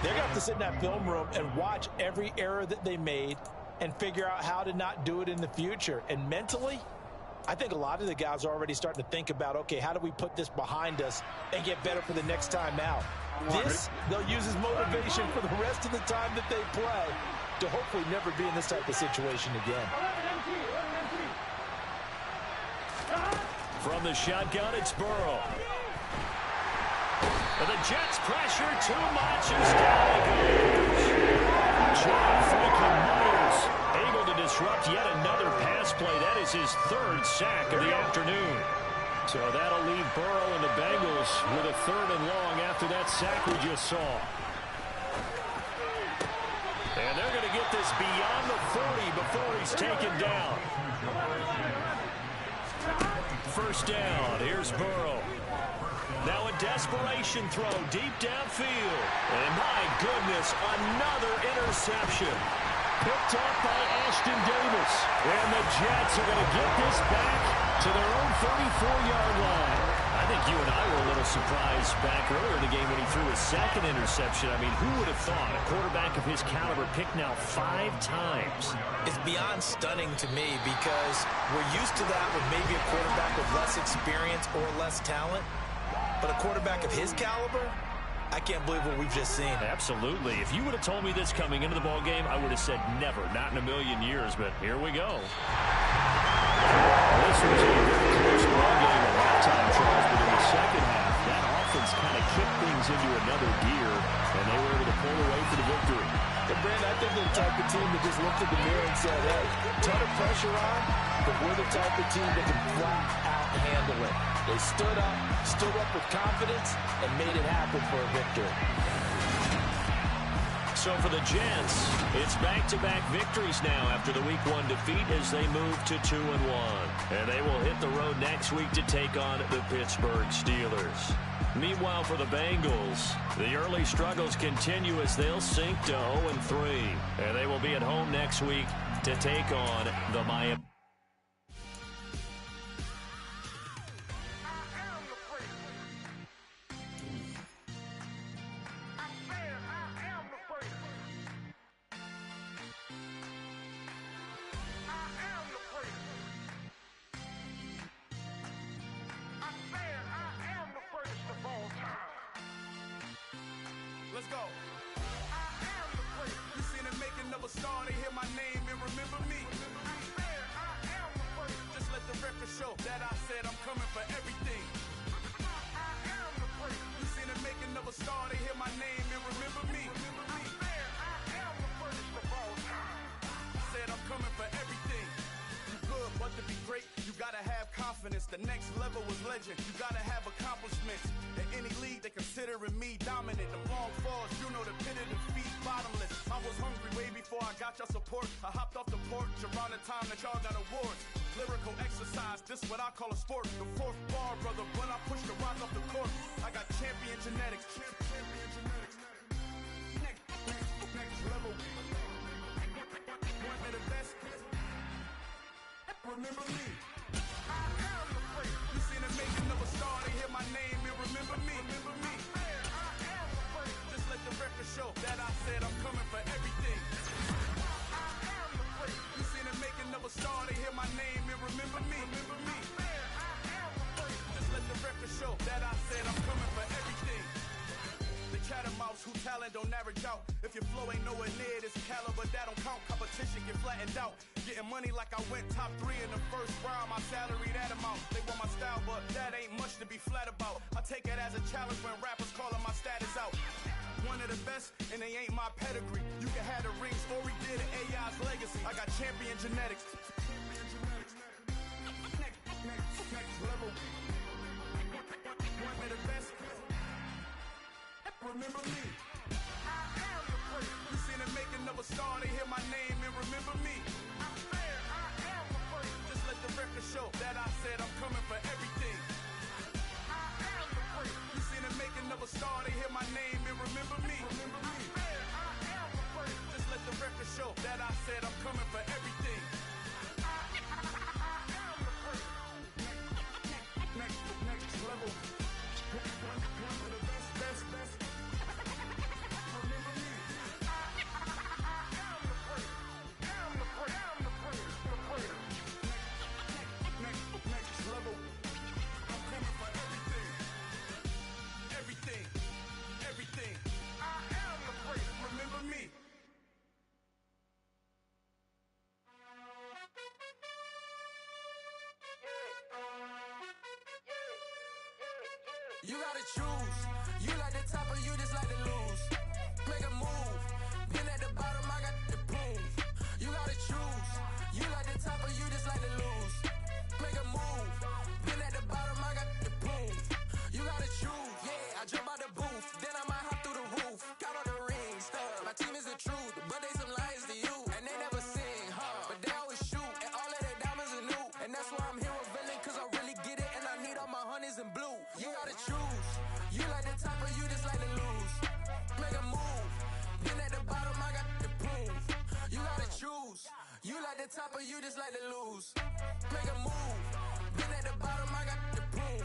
they're going to have to sit in that film room and watch every error that they made and figure out how to not do it in the future. And mentally, I think a lot of the guys are already starting to think about, okay, how do we put this behind us and get better for the next time out? This, they'll use as motivation for the rest of the time that they play to hopefully never be in this type of situation again.
From the shotgun, it's Burrow. And the Jets pressure too much as down it goes. John Franklin Myers able to disrupt yet another pass play. That is his 3rd sack of the afternoon. So that'll leave Burrow and the Bengals with a 3rd and long after that sack we just saw. And they're going to get this beyond the 40 before he's taken down. 1st down. Here's Burrow. Now a desperation throw deep downfield. And my goodness, another interception. Picked up by Ashton Davis. And the Jets are going to get this back to their own 34-yard line. I think you and I were a little surprised back earlier in the game when he threw his 2nd interception. I mean, who would have thought a quarterback of his caliber picked now 5 times?
It's beyond stunning to me because we're used to that with maybe a quarterback with less experience or less talent. But a quarterback of his caliber, I can't believe what we've just seen.
Absolutely. If you would have told me this coming into the ball game, I would have said never, not in a million years. But here we go.
This was a very close ball game at halftime, Charles, but in the 2nd half, that offense kind of kicked things into another gear, and they were able to pull away for the victory.
And Brandon, I think they're the type of team that just looked at the mirror and said, hey, ton of pressure on, but we're the type of team that can flat out handle it. They stood up with confidence, and made it happen for a victory.
So for the Jets, it's back-to-back victories now after the Week 1 defeat as they move to 2-1. And they will hit the road next week to take on the Pittsburgh Steelers. Meanwhile, for the Bengals, the early struggles continue as they'll sink to 0-3. And they will be at home next week to take on the Miami.
Let's go. You seen the making of a star, they hear my name and remember me. Just let the record show that I said I'm coming for everything. You seen the making of a star, they hear my name and remember me. Said I'm coming for everything. You good, but to be great, you gotta have confidence. The next level was legend. You gotta have accomplishments. In any league, they considering me dominant. The long falls, you know the pit of defeat, bottomless. I was hungry way before I got your support. I hopped off the porch around the time that y'all got awards. Lyrical exercise, this what I call a sport. The fourth bar, brother, when I push the rock off the court. I got champion genetics. Champion genetics. Next level. One of the best. Remember me. You seen the making of a star, they hear my name and remember me. Just let the record show that I said I'm coming for everything. You seen the making of a star, they hear my name and remember me. Just let the record show that I said I'm coming for everything. The chattermouths who talent don't average out. If your flow ain't nowhere near this caliber, that don't count. Competition get flattened out. Getting money like I went top 3 in the first round. My salary that amount. They want my style, but that ain't much to be flat about. I take it as a challenge when rappers calling my status out. One of the best, and they ain't my pedigree. You can have the rings, or we did an AI's legacy. I got champion genetics. Next level. One of the best. Remember me. You seen the making of a star, they hear my name and remember me. Just let the record show that I said I'm coming for everything. You seen the making of a star, they hear my name and remember me. Just let the record show that I said I'm coming for everything. Next level. One of the best. Remember me. Next level. I'm coming for everything. Everything. I am the great. Remember me.
You gotta choose. You like the top or you just like to lose. Make a move. Been at the bottom, I got the proof. You gotta choose. You like the top or you just like to lose. Make a move. Been at the bottom, I got the proof. You gotta choose. Yeah, I jump out the booth. Then I might hop through the roof. Count all the rings. My team is the truth, but they some liars to you. And they never sing, but they always shoot. And all of their diamonds are new. And that's why I'm here revealing, cause I really get it. And I need all my honeys in blue. You gotta choose. You like the top or you just like to lose. Make a move. Been at the bottom, I got the proof. You gotta choose. You like the top or you just like to lose. Make a move. Been at the bottom, I got the proof.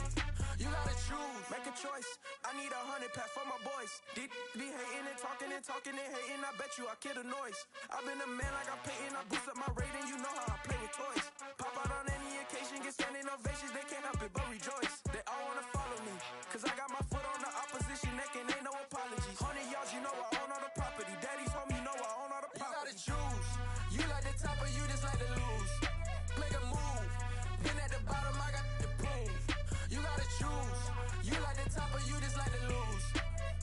You gotta choose. Make a choice. I need 100 pack for my boys. Be hating and talking and hating. I bet you I kill the noise. I've been a man like I'm Peyton. I boost up my rating. You know how I play with toys. Pop out on any occasion, get standing ovations. They can't help it but rejoice. They all wanna follow me, cause I got my foot on the opposition neck and ain't no apologies. 100 yards, you know I own all the property. Daddy's home, you know I own all the property. You gotta choose. You like the top or you just like to lose. Make a move. Been at the bottom, I got the proof. You gotta choose. You like the top or you just like to lose.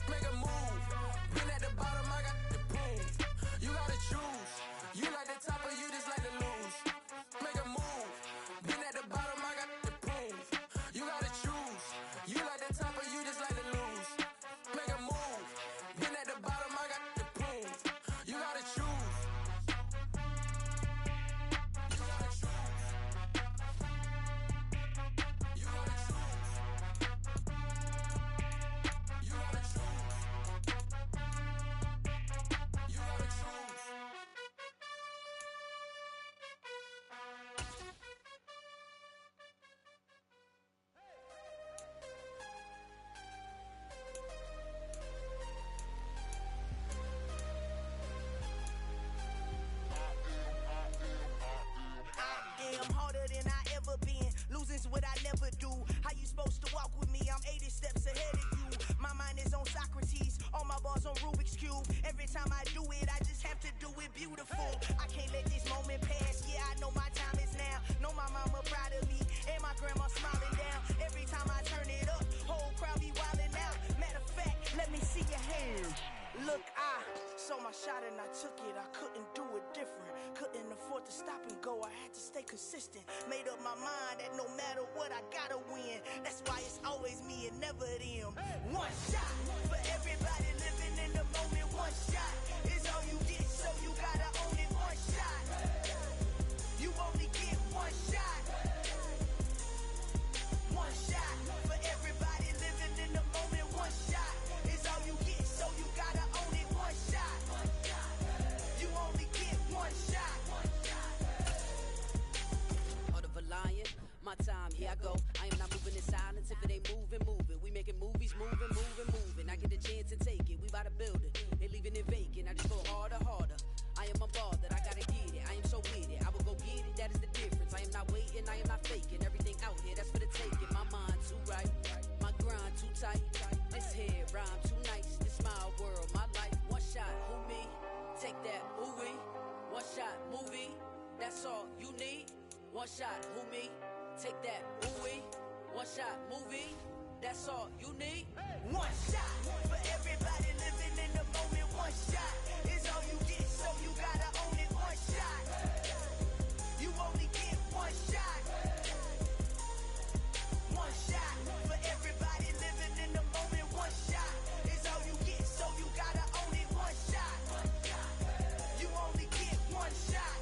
Make a move. Been at the bottom, I got the proof. You gotta choose. You like the top or you just like to lose. Make a move. Been at the bottom, I got the proof. You gotta choose. You like the top or you just like to lose. Make a move. ago, I had to stay consistent. Made up my mind that no matter what, I gotta win. That's why it's always me and never them. One shot for everybody living in the moment. One shot is all you get, so you gotta own it. One shot. You only get one shot. One shot for everybody living in the moment. One shot is all you get, so you gotta own it. One shot. You only get one shot.
Heart of a lion, my time, here I go. I am not moving in silence. If it ain't moving, move it. We making movies, moving. I get a chance to take it. We bout to build it. They leaving it vacant. I just go harder. I am a ball that I gotta get it. I am so with it. I will go get it. That is the difference. I am not waiting. I am not faking. Everything out here, that's for the taking. My mind too right. My grind too tight. This head rhyme too nice. This my world, my life. One shot, who me? Take that, who we? One shot, movie. That's all you need. One shot, who me? Take that, who we? One shot, movie. That's all you need.
One shot for everybody living in the moment. One shot is all you get, so you gotta own it. One shot. You only get one shot. One shot for everybody living in the moment. One shot is all you get, so you gotta own it. One shot. You only get one shot.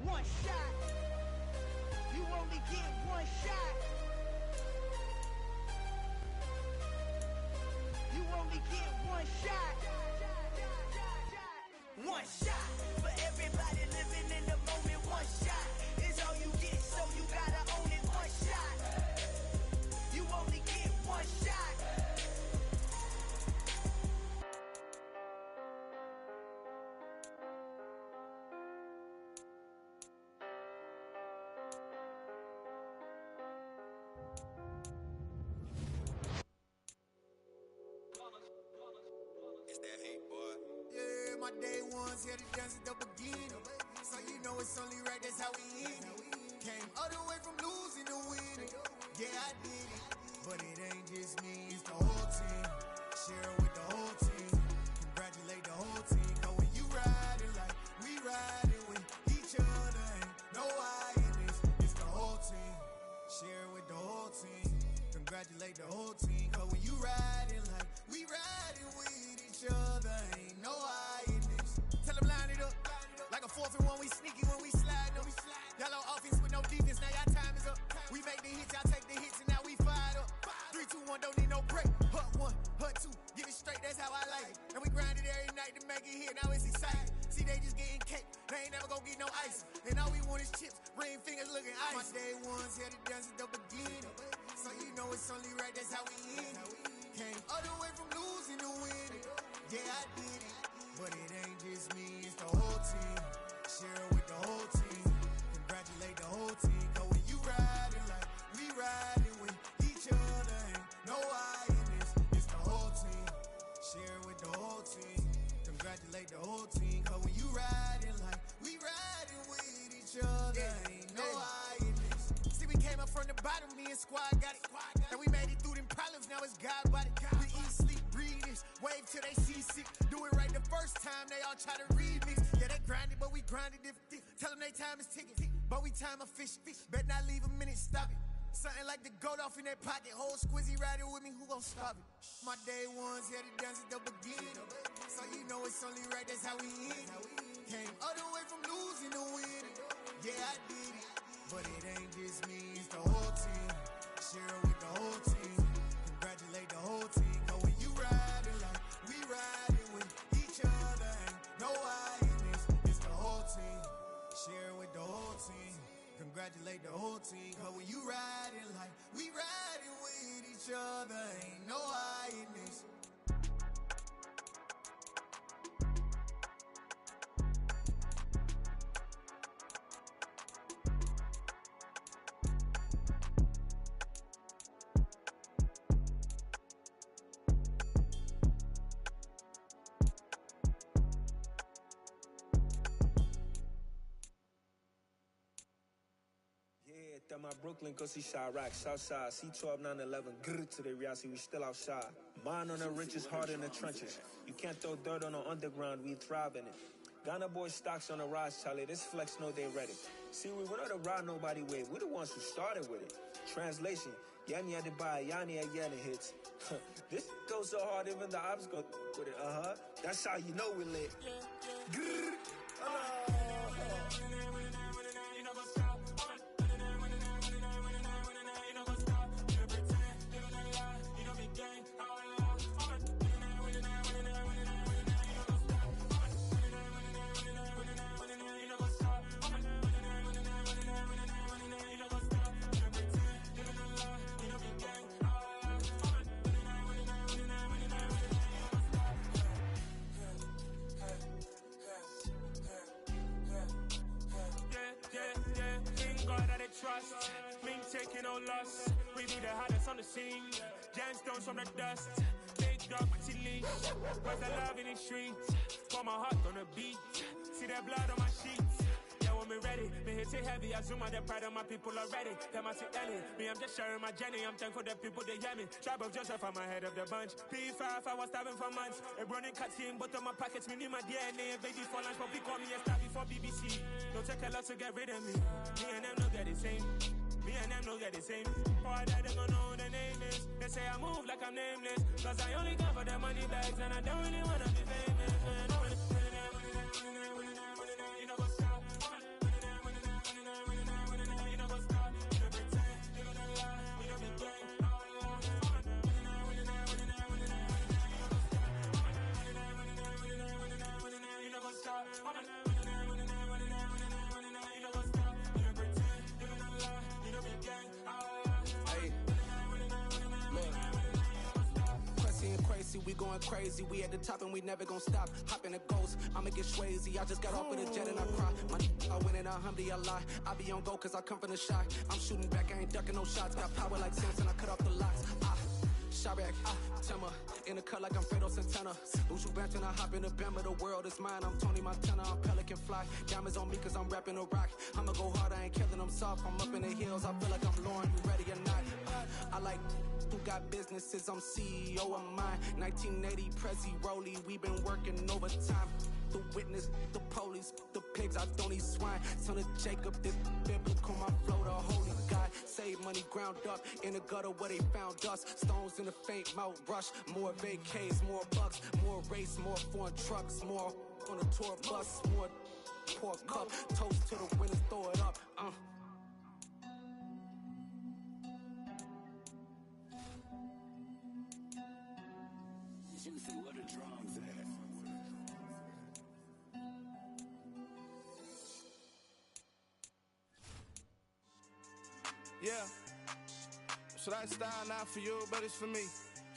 One shot. You only get one shot. You only get one shot. One shot for everybody living in the moment. One shot is all you get, so you gotta own it. One shot. You only get one shot.
It's that hate, boy.
Yeah, my day ones here to dance at the beginning. So you know it's only right, that's how we end it. Came all the way from losing to winning. Yeah, I did it. But it ain't just me, it's the whole team. Share it with the whole team. Congratulate the whole team. Cause when you riding like we riding with each other, ain't no I in this. It's the whole team. Share it with the whole team. Congratulate the whole team. Cause when you riding like we riding with each other, ain't no I in this. Tell them line it up. Like a 4th and 1, we sneaky when we slide up. Y'all on offense with no defense, now y'all time is up. We make the hits, y'all take the hits, and now we fired up. 3, 2, 1, don't need no break. Hut 1, hut 2, get it straight, that's how I like it. And we grind it every night to make it hit, now it's exciting. See, they just getting cake, they ain't never gonna get no ice. And all we want is chips, ring fingers looking ice. My day ones here to dance at the beginning. So you know it's only right, that's how we end it. Came all the way from losing to winning. Yeah, I did it. But it ain't just me, it's the whole team. Share it with the whole team. Congratulate the whole team. Cause when you riding like we riding with each other, ain't no I in this. It's the whole team. Share it with the whole team. Congratulate the whole team. Cause when you riding like we riding with each other, ain't no I in this. See, we came up from the bottom, me and squad got it. And we made it through them problems, now it's God body. We eat, sleep, breathe this, wave till they see sick. Do it right the first time, they all try to remix. Yeah, they grinded, but we grinded different. Tell them they time is ticking, but we time a fish. Bet not leave a minute, stop it. Something like the goat off in that pocket. Whole squizzy riding with me, who gon' stop it? My day ones here to dance at the beginning. So you know it's only right, that's how we end it. Came all the way from losing to winning. Yeah, I did it. But it ain't just me, it's the whole team. Share it with the whole team. Congratulate the whole team. Cause when you riding like we riding with each other, ain't no I in this. It's the whole team. Share it with the whole team. Congratulate the whole team. Cause when you riding like we riding with each other, ain't no I in this.
my Brooklyn, go see Chirac, Southside, C12, 911, grrr to the Riasi, we still outside. Mine on the riches, hard in the trenches. You can't throw dirt on the underground, we thrive in it. Ghana boys stocks on the rise, Charlie, this flex know they ready. See, we not to ride nobody with, we the ones who started with it. Translation, Yanni had to buy, Yanni had yelling hits. This goes so hard, even the ops go with it, That's how you know we lit. Grrr.
Trust, me taking no loss. We be the hottest on the scene. Gemstones from the dust. Big dog, pretty leash. Where's the love in the streets? Got my heart on the beat. See that blood on my sheets. Yeah, when me ready, me hit it heavy. I zoom out the pride of my people already. Them I see Ellie. Me, I'm just sharing my journey. I'm thankful the people they hear me. Tribe of Joseph, I'm ahead of the bunch. P5, I was starving for months. A running cutscene, but on my pockets, me need my DNA. Baby for lunch, but we call me a star before BBC. Don't take a lot to get rid of me. Me and them no get the same. Me and them no get the same. Boy, that them don't know the name is. They say I move like I'm nameless. Cause I only come for the money bags and I don't really wanna be famous. You know what's up? You know what's up? You know pretend, you know the lie, you know be gang. You know what's up?
We going crazy, we at the top and we never gonna stop. Hop in a ghost, I'ma get swayzy. I just got off with a jet and I cry. I win in a Humvee, I lie. I be on go cause I come from the shot. I'm shooting back, I ain't ducking no shots. Got power like Samson, I cut off the locks. Shabak, Timmer, in the cut like I'm Fredo Santana. Lose you bent and I hop in the Bama, the world is mine. I'm Tony Montana, I'm Pelican Fly. Diamonds on me cause I'm rapping a rock. I'ma go hard, I ain't killing them soft. I'm up in the hills, I feel like I'm Lauren, you ready or not? I like who got businesses, I'm CEO of mine. 1980 Prezi Rolly, we been working overtime. The witness, the police, the pigs, I don't eat swine. Son of Jacob, this biblical, my flow, the holy God. Save money ground up in the gutter where they found us. Stones in the faint mouth rush. More vacays, more bucks, more race, more foreign trucks, more on a tour bus, more pour cup. Toast to the winners, throw it up.
Juicy, what a drums at.
Yeah. So that style not for you, but it's for me.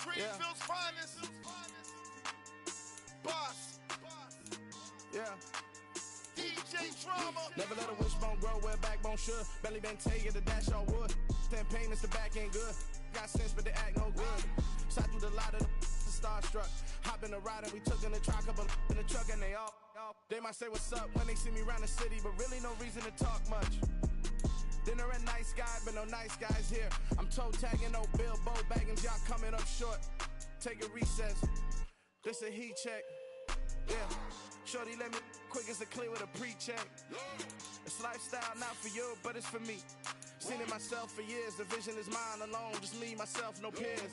Greenfield's finest. Boss.
Yeah.
DJ Drama.
Never let a wishbone grow where a backbone should. Belly been take it, the dash on wood. Then pain is the back end good. Got sense, but they act no good. Shot through the lot of the starstruck. Hop in the ride and we took in the truck, couple in the truck and they all. They might say what's up when they see me round the city, but really no reason to talk much. Dinner a nice guy, but no nice guys here. I'm toe tagging, no Bilbo Baggins, y'all coming up short. Take a recess. This a heat check. Yeah. Shorty let me quick as a clear with a pre-check. It's lifestyle not for you, but it's for me. Seen it myself for years. The vision is mine alone. Just me, myself, no peers.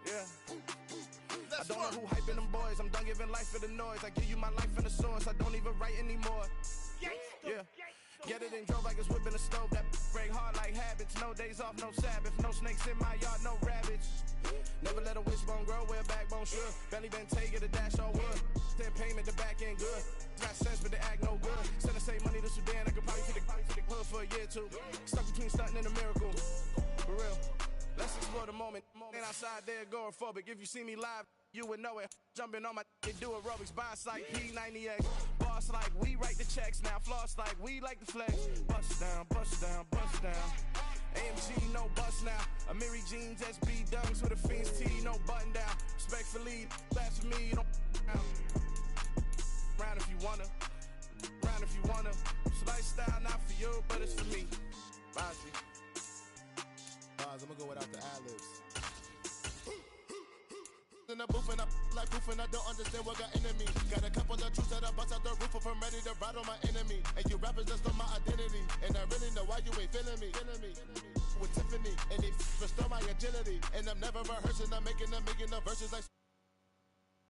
Yeah. I don't know who hyping them boys. I'm done giving life for the noise. I give you my life in the source. I don't even write anymore. Yeah. Get it and drove like it's whipping a stove. That break hard like habits. No days off, no Sabbath. No snakes in my yard, no rabbits. Never let a wishbone grow where a backbone should. Belly been take it, a dash on wood. Then payment, the back end good. Got sense, but they act no good. Send the same money to Sudan. I could probably take the hood for a year or two. Stuck between stunting and a miracle. For real. Let's explore the moment. Ain't outside there agoraphobic. If you see me live, you would know it. Jumping on my they do aerobics, boss like P90X. Boss like we write the checks now. Floss like we like the flex. Bust down, bust down, bust down. AMG, no bust now. Amiri jeans, SB dunks with a Fiends T, no button down. Respectfully, that's for me, you don't round if you wanna. Round if you wanna. It's lifestyle not for you, but it's for me.
Ozzy. Bars, I'ma go without the ad-libs. In the booth and I like proof and I don't understand what got into me. Got a couple of truths that I bust out the roof if I'm ready to ride on my enemy. And you rappers just on my identity. And I really know why you ain't feeling me. With Tiffany and they restore my agility. And I'm never rehearsing, I'm making a million of verses like